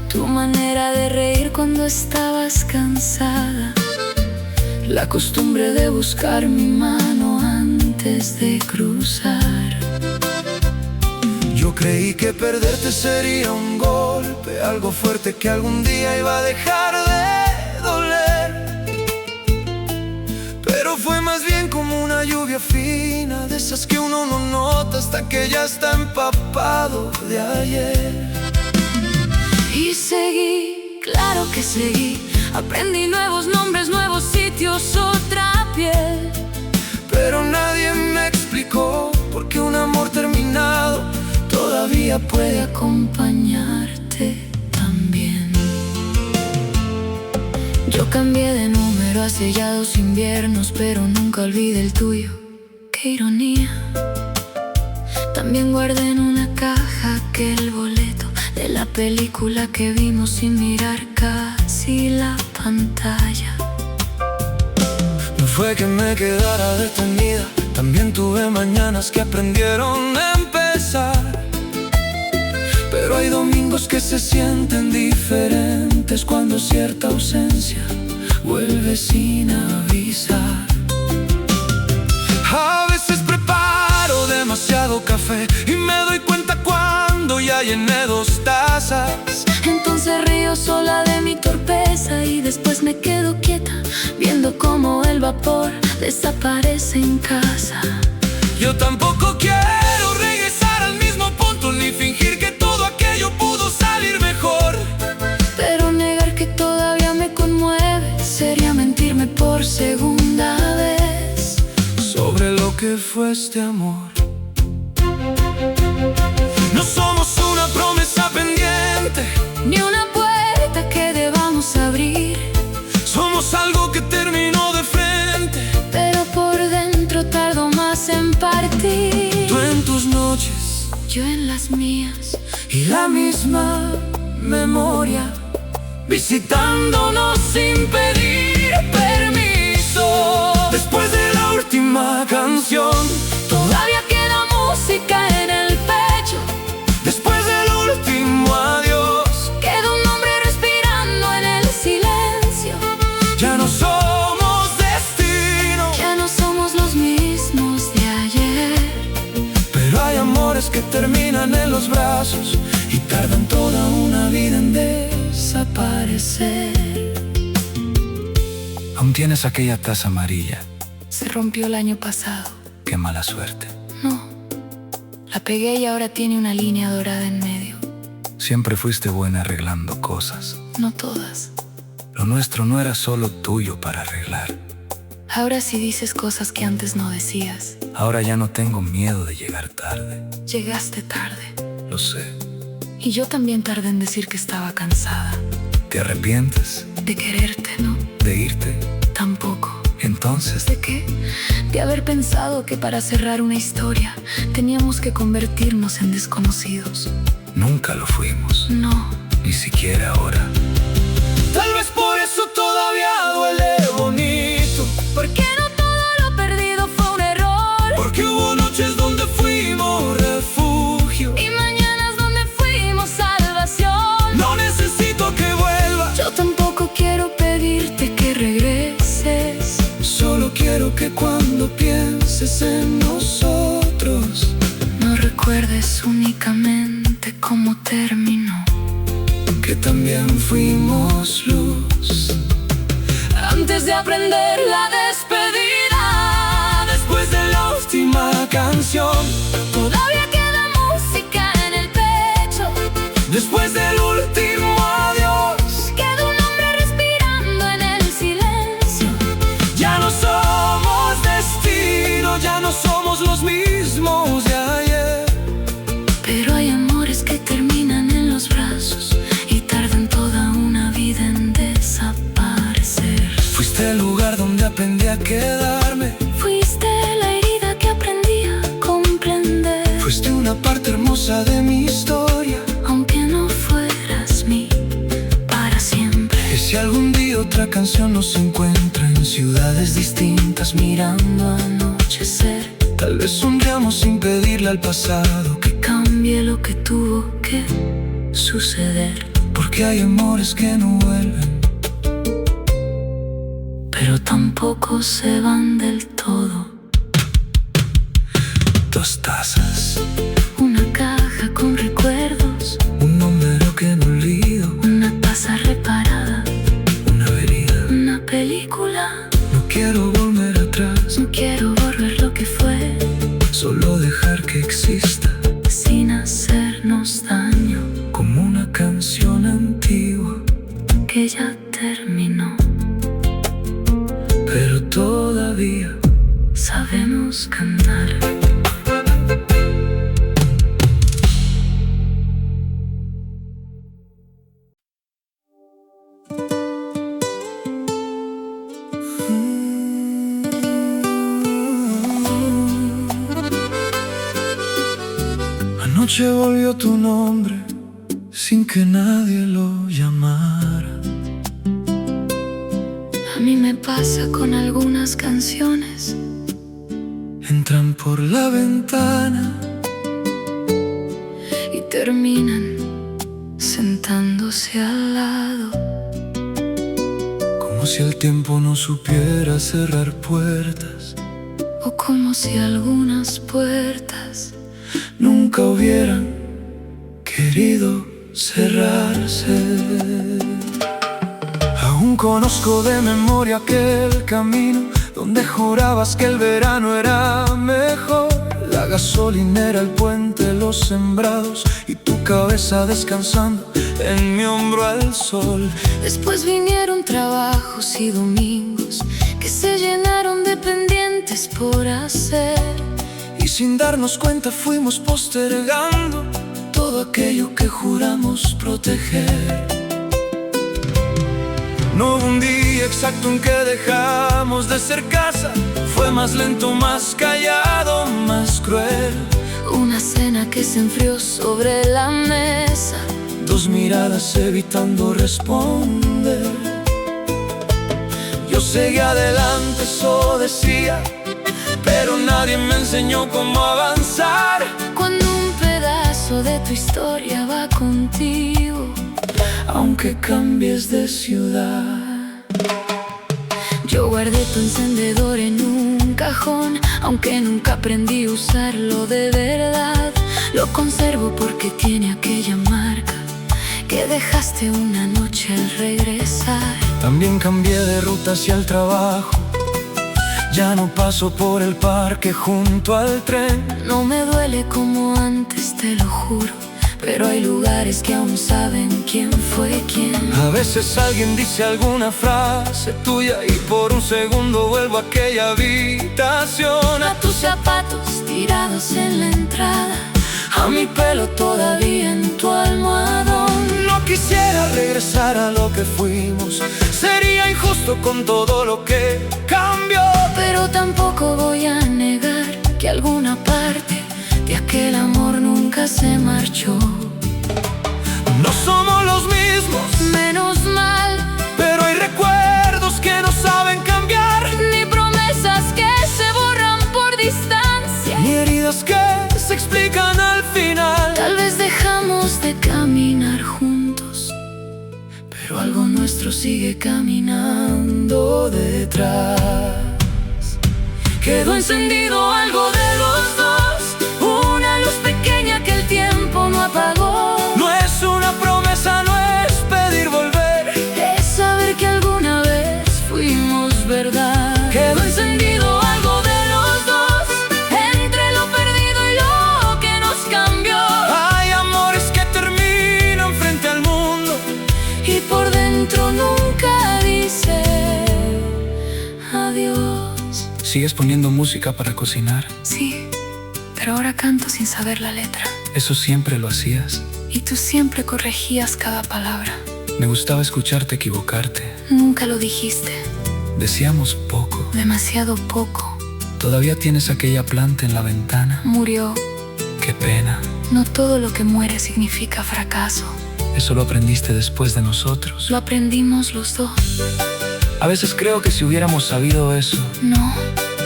Tu manera de reír cuando estabas cansada, la costumbre de buscar mi mano antes de cruzar. Yo creí que perderte sería un golpe, algo fuerte que algún día iba a dejar de doler. Pero fue más bien como una lluvia fina, de esas que uno no nota hasta que ya está empapado de ayer. Y seguí, claro que seguí. Aprendí nuevos nombres, nuevos sitios, otra piel. Pero nadie me explicó por qué un amor terminado todavía puede acompañarte también. Yo cambié de número hace ya 2 inviernos, pero nunca olvidé el tuyo. Qué ironía. También guardé en una caja aquel boleto de la película que vimos sin mirar casi la pantalla. No fue que me quedara detenida, también tuve mañanas que aprendieron a empezar. Pero hay domingos que se sienten diferentes cuando cierta ausencia vuelve sin avisar. A veces preparo demasiado café y me doy cuenta cuando ya llené 2 tazas. Entonces río sola de mi torpeza y después me quedo quieta viendo cómo el vapor desaparece en casa. Yo tampoco quiero regresar al mismo punto ni fingir que todo aquello pudo salir mejor. Pero negar que todavía me conmueve sería mentirme por segunda vez sobre lo que fue este amor. No somos una promesa pendiente, ni una puerta que debamos abrir. Somos algo que terminó de frente, pero por dentro tardo más en partir. Tú en tus noches, yo en las mías, y la misma memoria visitándonos sin pedir permiso. Después de la última canción, todavía queda música en el pecho. Después del último adiós, queda un hombre respirando en el silencio. Ya no somos destino, ya no somos los mismos de ayer. Pero hay amores que terminan en los brazos y tardan toda una vida en desaparecer. Aún tienes aquella taza amarilla. Se rompió el año pasado. Qué mala suerte. No, la pegué y ahora tiene una línea dorada en medio. Siempre fuiste buena arreglando cosas. No todas. Lo nuestro no era solo tuyo para arreglar. Ahora sí dices cosas que antes no decías. Ahora ya no tengo miedo de llegar tarde. Llegaste tarde. Lo sé. Y yo también tardé en decir que estaba cansada. ¿Te arrepientes? De quererte, ¿no? ¿De irte? Tampoco. Entonces, ¿de qué? De haber pensado que para cerrar una historia teníamos que convertirnos en desconocidos. Nunca lo fuimos. No. Ni siquiera ahora. Tal vez por eso todavía duele bonito. Porque no todo lo perdido fue un error. Porque hubo noches donde fuimos refugio y mañanas donde fuimos salvación. No necesito que vuelvas. Yo tampoco quiero pedirte que regreses. Solo quiero que cuando pienses en nosotros no recuerdes únicamente cómo terminó, que también fuimos luz. Antes de aprender la despedida, después de la última canción, todavía queda música en el pecho. Después del último adiós, queda un hombre respirando en el silencio. Ya no somos destino, ya no somos los mismos de ayer. Pero hay amores que terminan en los brazos quedarme. Fuiste la herida que aprendí a comprender. Fuiste una parte hermosa de mi historia, aunque no fueras mi para siempre. Y si algún día otra canción nos encuentra en ciudades distintas mirando anochecer, tal vez sonriamos sin pedirle al pasado que cambie lo que tuvo que suceder. Porque hay amores que no vuelven, pero tampoco se van del todo. 2 tazas, una caja con recuerdos, un número que no olvido, una taza reparada, una avenida, una película. No quiero volver atrás, no quiero volver lo que fue, solo dejar que exista sin hacernos daño, como una canción antigua que ya terminó, pero todavía sabemos cantar. Anoche volvió tu nombre sin que nadie lo llamara. A mí me pasa con algunas canciones. Entran por la ventana y terminan sentándose al lado, como si el tiempo no supiera cerrar puertas, o como si algunas puertas nunca hubieran querido cerrarse. Aún conozco de memoria aquel camino donde jurabas que el verano era mejor. La gasolinera, el puente, los sembrados y tu cabeza descansando en mi hombro al sol. Después vinieron trabajos y domingos que se llenaron de pendientes por hacer, y sin darnos cuenta fuimos postergando todo aquello que juramos proteger. No hubo un día exacto en que dejamos de ser casa. Fue más lento, más callado, más cruel. Una cena que se enfrió sobre la mesa, 2 miradas evitando responder. Yo seguí adelante, eso decía, pero nadie me enseñó cómo avanzar. Cuando un pedazo de tu historia va contigo, aunque cambies de ciudad. yo guardé tu encendedor en un cajón, aunque nunca aprendí a usarlo de verdad. Lo conservo porque tiene aquella marca que dejaste una noche al regresar. También cambié de ruta hacia el trabajo, ya no paso por el parque junto al tren. No me duele como antes, te lo juro, pero hay lugares que aún saben quién fue quién. A veces alguien dice alguna frase tuya y por un segundo vuelvo a aquella habitación. A tus zapatos tirados en la entrada, a mi pelo todavía en tu almohadón. No quisiera regresar a lo que fuimos, sería injusto con todo lo que cambió. Pero tampoco voy a negar que alguna parte de aquel amor nunca se marchó. No somos los mismos, menos mal, pero hay recuerdos que no saben cambiar, ni promesas que se borran por distancia, ni heridas que se explican al final. Tal vez dejamos de caminar juntos, pero algo nuestro sigue caminando detrás. Quedó encendido algo de los dos, una luz pequeña que el tiempo no apagó. No es una promesa, no es pedir volver, es saber que alguna vez fuimos verdad. Quedó encendido algo de los dos, entre lo perdido y lo que nos cambió. Hay amores que terminan frente al mundo y por dentro nunca dice adiós. ¿Sigues poniendo música para cocinar? Sí, pero ahora canto sin saber la letra. ¿Eso siempre lo hacías? Y tú siempre corregías cada palabra. Me gustaba escucharte equivocarte. Nunca lo dijiste. Decíamos poco. demasiado poco. Todavía tienes aquella planta en la ventana. Murió. Qué pena. No todo lo que muere significa fracaso. Eso lo aprendiste después de nosotros. Lo aprendimos los dos. A veces creo que si hubiéramos sabido eso... No.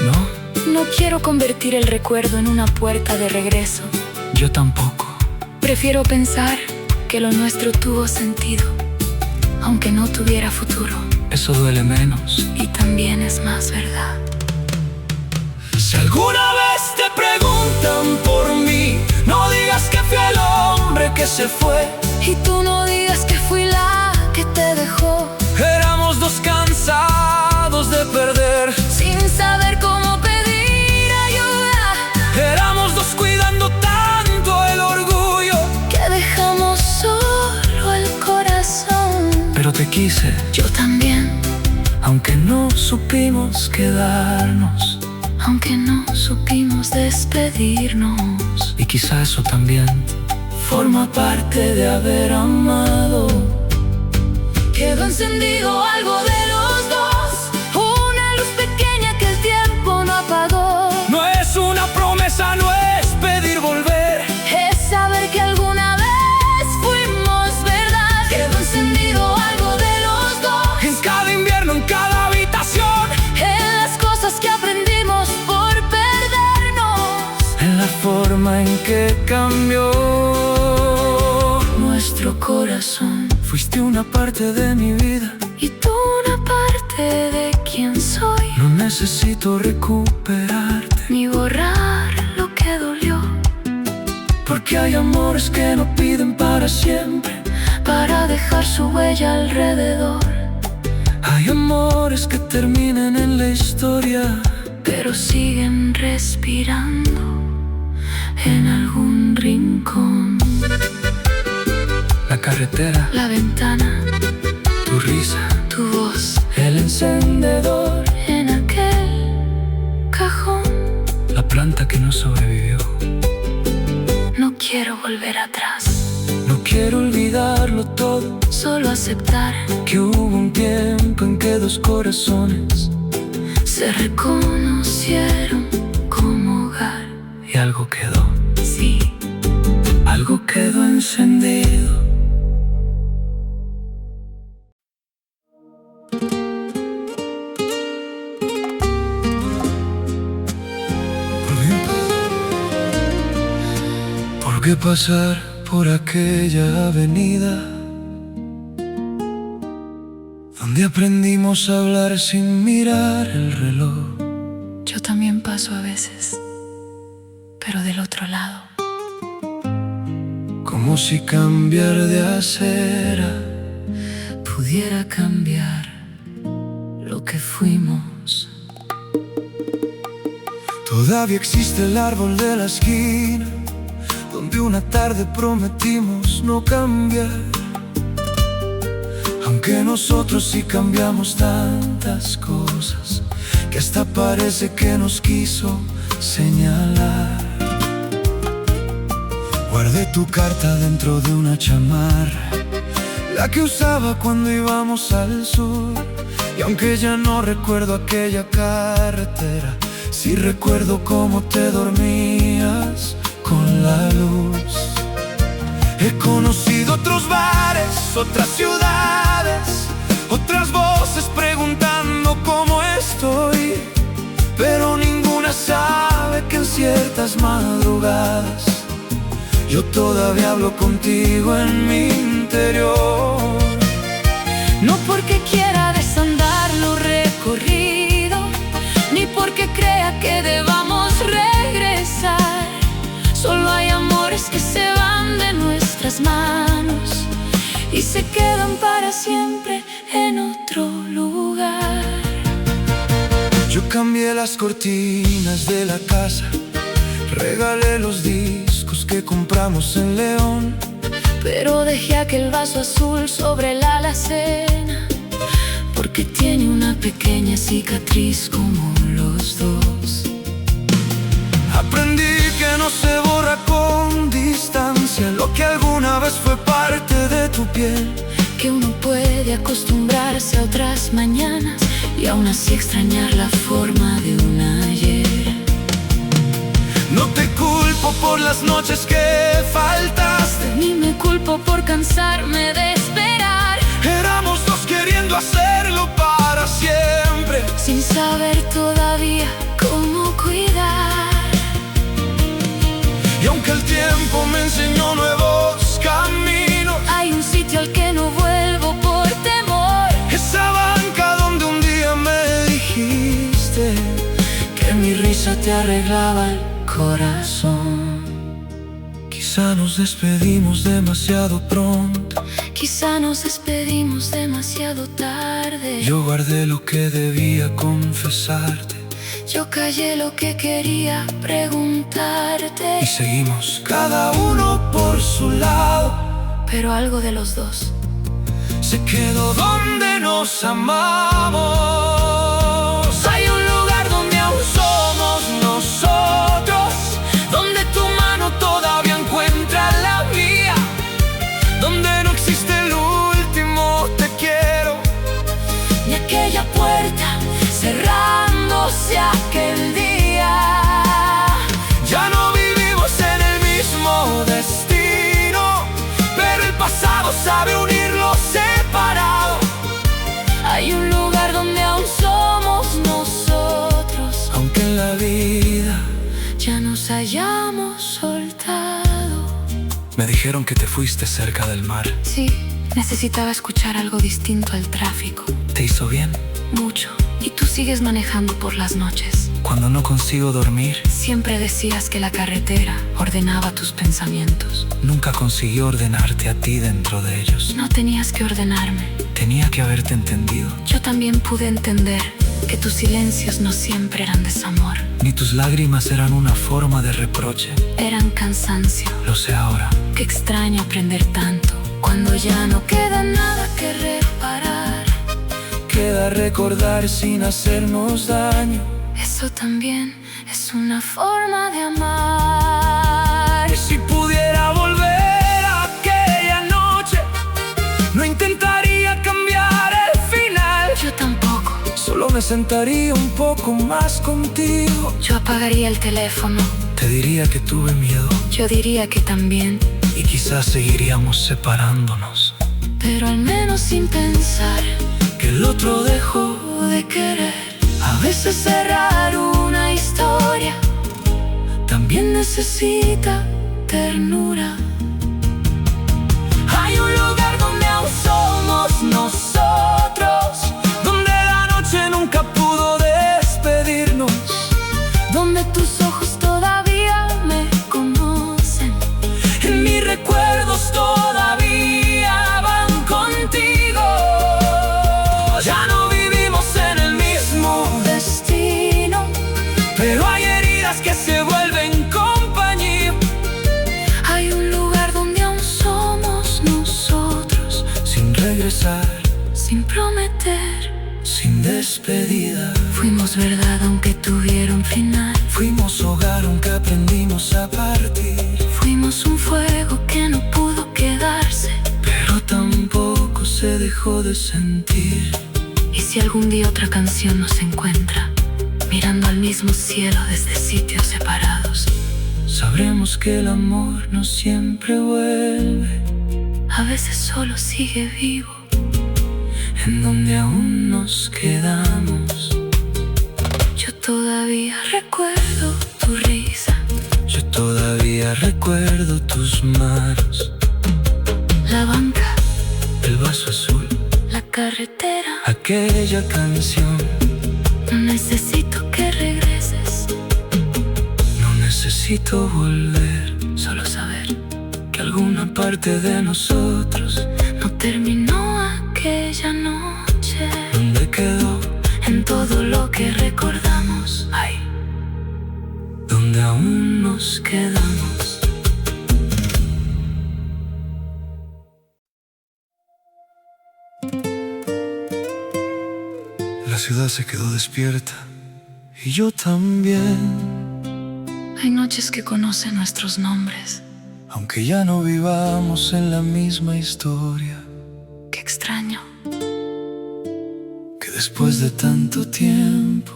¿No? No quiero convertir el recuerdo en una puerta de regreso. Yo tampoco. Prefiero pensar que lo nuestro tuvo sentido, aunque no tuviera futuro. Eso duele menos. Y también es más verdad. Si alguna vez te preguntan por mí, no digas que fui el hombre que se fue. Y tú no digas que fui la que te dejó. Éramos dos cansados de perder, sin saber cómo pedir ayuda. Éramos dos cuidando tanto el orgullo que dejamos solo el corazón. Pero te quise, yo también, aunque no supimos quedarnos, aunque no supimos despedirnos. Y quizá eso también forma parte de haber amado. Quedó encendido algo de los dos, una luz pequeña que el tiempo no apagó. No es una promesa, no es pedir volver, es saber que alguna vez fuimos verdad. Quedó encendido algo de los dos, en cada invierno, en cada habitación, en las cosas que aprendimos por perdernos, en la forma en que cambió nuestro corazón. Fuiste una parte de mi vida y tú una parte de quien soy. No necesito recuperarte ni borrar lo que dolió, porque hay amores que no piden para siempre, para dejar su huella alrededor. Hay amores que terminan en la historia, pero siguen respirando en algún rincón. La carretera, la ventana, tu risa, tu voz, el encendedor en aquel cajón, la planta que no sobrevivió. No quiero volver atrás, no quiero olvidarlo todo, solo aceptar que hubo un tiempo en que dos corazones se reconocieron como hogar. Y algo quedó, sí, algo quedó encendido. ¿Por qué pasar por aquella avenida donde aprendimos a hablar sin mirar el reloj? Yo también paso a veces, pero del otro lado. Como si cambiar de acera pudiera cambiar lo que fuimos. Todavía existe el árbol de la esquina donde una tarde prometimos no cambiar, aunque nosotros sí cambiamos tantas cosas que hasta parece que nos quiso señalar. Guardé tu carta dentro de una chamarra, la que usaba cuando íbamos al sur, y aunque ya no recuerdo aquella carretera, sí recuerdo cómo te dormías con la luz. He conocido otros bares, otras ciudades, otras voces preguntando cómo estoy, pero ninguna sabe que en ciertas madrugadas yo todavía hablo contigo en mi interior. No porque quiera desandar lo recorrido, ni porque crea que debamos regresar. Solo hay amores que se van de nuestras manos y se quedan para siempre en otro lugar. Yo cambié las cortinas de la casa, regalé los discos que compramos en León, pero dejé aquel vaso azul sobre la alacena, porque tiene una pequeña cicatriz como los dos. Aprendí que no se borra con distancia lo que alguna vez fue parte de tu piel, que uno puede acostumbrarse a otras mañanas y aún así extrañar la forma de un ayer. No te culpo por las noches que faltaste, Ni me culpo por cansarme de esperar, éramos dos queriendo hacerlo para siempre, sin saber todavía cómo cuidar. y aunque el tiempo me enseñó nuevos caminos, Hay un sitio al que no vuelvo por temor. esa banca donde un día me dijiste Que mi risa te arreglaba el corazón. quizá nos despedimos demasiado pronto. Quizá nos despedimos demasiado tarde. Yo guardé lo que debía confesarte Yo callé lo que quería preguntarte. y seguimos cada uno por su lado, Pero algo de los dos se quedó donde nos amamos. Hay un lugar donde aún somos nosotros, Donde tu mano todavía encuentra la mía, donde no existe el último te quiero. y aquella puerta cerrándose aquel día. Ya no vivimos en el mismo destino, pero el pasado sabe unir lo separado. Hay un lugar donde aún somos nosotros, Aunque en la vida ya nos hayamos soltado. me dijeron que te fuiste cerca del mar. Sí, necesitaba escuchar algo distinto al tráfico. ¿Te hizo bien? Mucho. Y tú sigues manejando por las noches. Cuando no consigo dormir, Siempre decías que la carretera ordenaba tus pensamientos. nunca conseguí ordenarte a ti dentro de ellos. No tenías que ordenarme. Tenía que haberte entendido. Yo también pude entender que tus silencios no siempre eran desamor. Ni tus lágrimas eran una forma de reproche. Eran cansancio. Lo sé ahora. Qué extraño aprender tanto cuando ya no queda nada que reparar. Queda recordar sin hacernos daño. Eso también es una forma de amar. Y si pudiera volver a aquella noche, no intentaría cambiar el final. Yo tampoco. Solo me sentaría un poco más contigo. Yo apagaría el teléfono. Te diría que tuve miedo Yo diría que también. y quizás seguiríamos separándonos. Pero al menos sin pensar Que el otro dejó de querer. a veces Cerrar una historia también necesita ternura. hay un lugar donde aún somos nosotros, donde la noche nunca pudo despedirnos, Donde tus ojos todavía me conocen. en mis recuerdos todavía van contigo. Ya no vivimos en el mismo Destino. pero hay heridas que se vuelven compañía. Hay un lugar donde aún somos nosotros, Sin regresar, sin prometer. sin despedida. Fuimos verdad aunque tuviera un final. Fuimos hogar aunque aprendimos a partir. Fuimos un fuego que no pudo quedarse. Pero tampoco se dejó de sentir. Y si algún día otra canción nos encuentra mirando al mismo cielo desde sitios separados, Sabremos que el amor no siempre vuelve, a veces solo sigue vivo. en donde aún nos quedamos. Yo todavía recuerdo tu risa, Yo todavía recuerdo tus manos, la banca, el vaso azul, la carretera. aquella canción. No necesito que regreses, No necesito volver, solo saber que alguna parte de nosotros, no terminó aquella noche. ¿dónde quedó? En todo lo que recordamos, Ay, donde aún nos quedamos. La ciudad se quedó despierta y yo también. hay noches que conocen nuestros nombres. Aunque ya no vivamos en la misma historia, Qué extraño. que después de tanto tiempo,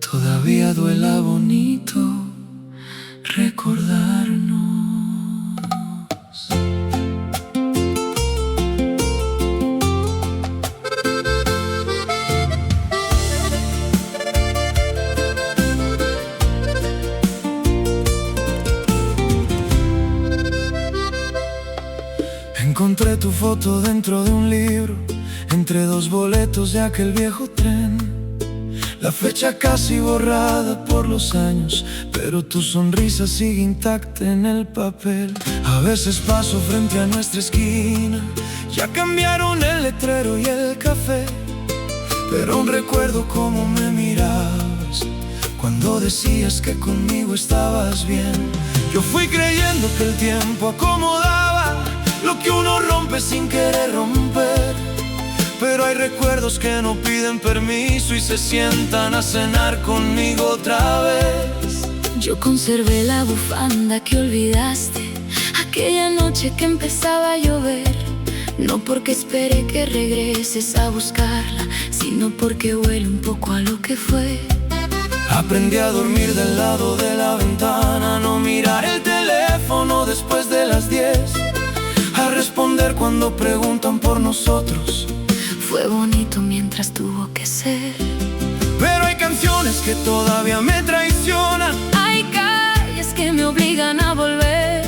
todavía duela bonito recordarnos. Encontré tu foto dentro de un libro, entre dos boletos de aquel viejo tren. La fecha casi borrada por los años, pero tu sonrisa sigue intacta en el papel. A veces paso frente a nuestra esquina, ya cambiaron el letrero y el café, pero aún recuerdo cómo me mirabas cuando decías que conmigo estabas bien. Yo fui creyendo que el tiempo acomodaba lo que uno rompe sin querer romper, pero hay recuerdos que no piden permiso y se sientan a cenar conmigo otra vez. Yo conservé la bufanda que olvidaste aquella noche que empezaba a llover, no porque esperé que regreses a buscarla, sino porque huele un poco a lo que fue. Aprendí a dormir del lado de la ventana, a no mirar el teléfono después de las 10, a responder cuando preguntan por nosotros. Fue bonito mientras tuvo que ser, pero hay canciones que todavía me traicionan. hay calles que me obligan a volver,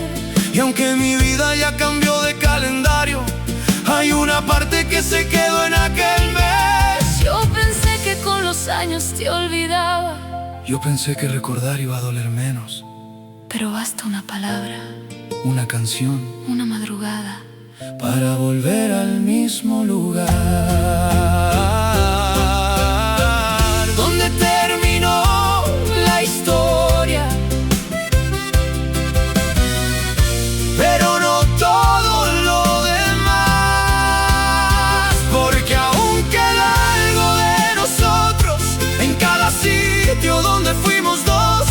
y aunque mi vida ya cambió de calendario, hay una parte que se quedó en aquel mes. Yo pensé que con los años te olvidaba, yo pensé que recordar iba a doler menos, pero basta una palabra, una canción, una madrugada, para volver al mismo lugar donde terminó la historia. Pero no todo lo demás, porque aún queda algo de nosotros en cada sitio donde fuimos dos,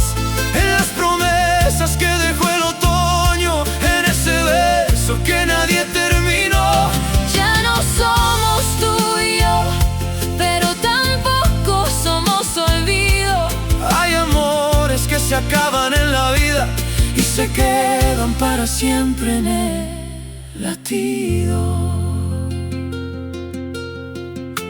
en las promesas que dejó el otoño, en ese beso que nadie terminó. Ya no somos tú y yo, pero tampoco somos olvido. Hay amores que se acaban en la vida y se quedan para siempre en el latido.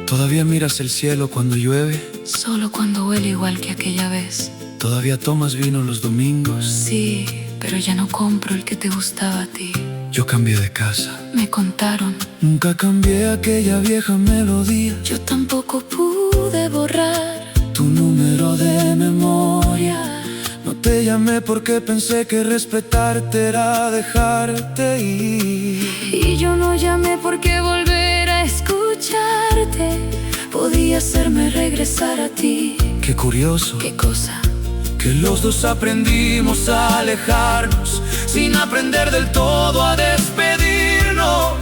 Todavía miras el cielo cuando llueve, Solo cuando huele igual que aquella vez. todavía tomas vino los domingos. Sí, pero ya no compro el que te gustaba a ti. Yo cambié de casa, Me contaron, nunca cambié aquella vieja melodía, yo tampoco pude borrar tu número de memoria. No te llamé porque pensé que respetarte era dejarte ir. y yo no llamé porque volver a escucharte podía hacerme regresar a ti. Qué curioso, ¿Qué cosa? que los dos aprendimos a alejarnos sin aprender del todo a despedirnos.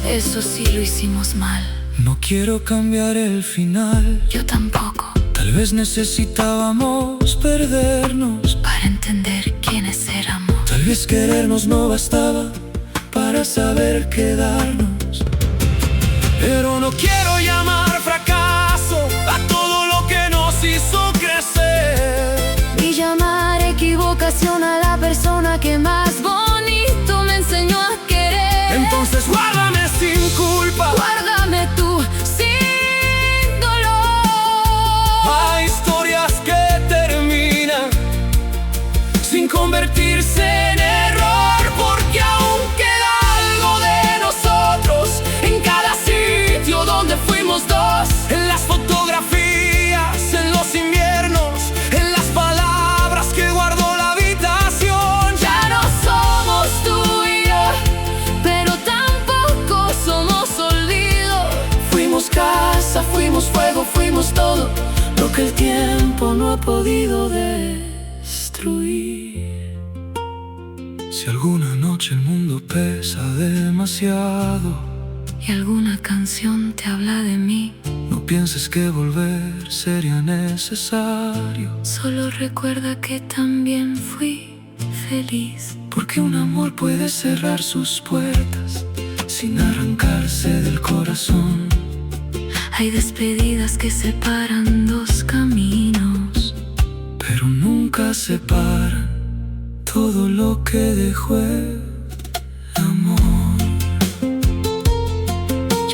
Eso sí lo hicimos mal. No quiero cambiar el final, Yo tampoco, tal vez necesitábamos perdernos, para entender quiénes éramos. tal vez querernos no bastaba para saber quedarnos. Pero no quiero llamar fracaso a todo lo que nos hizo crecer, Y llamar equivocación a la persona que más bonito me enseñó a querer. entonces guárdame sin culpa. Guárdame tú sin dolor. Hay historias que terminan sin convertirse en error, porque aún queda algo de nosotros en cada sitio donde fuimos dos, en las fotografías, en los inviernos, en las palabras que guardó la habitación. Ya no somos tú y yo, pero tampoco somos olvido. Fuimos casa, fuimos fuego, fuimos todo lo que el tiempo no ha podido destruir. Si alguna noche el mundo pesa demasiado Y alguna canción te habla de mí, no pienses que volver sería necesario, solo recuerda que también fui feliz. porque un amor puede cerrar sus puertas sin arrancarse del corazón. Hay despedidas que separan dos caminos, pero nunca separan todo lo que dejó el amor.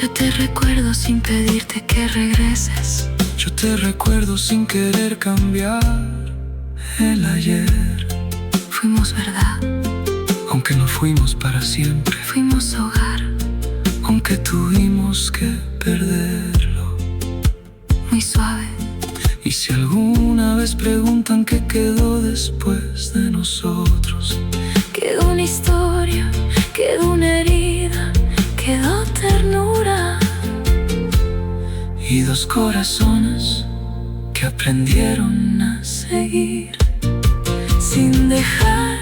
Yo te recuerdo sin pedirte que regreses. Yo te recuerdo sin querer cambiar el ayer. Fuimos verdad, aunque no fuimos para siempre. fuimos hogar, aunque tuvimos que perderlo. muy suave. Y si alguna vez preguntan qué quedó después de nosotros, Quedó una historia, quedó una herida, quedó ternura y dos corazones que aprendieron a seguir sin dejar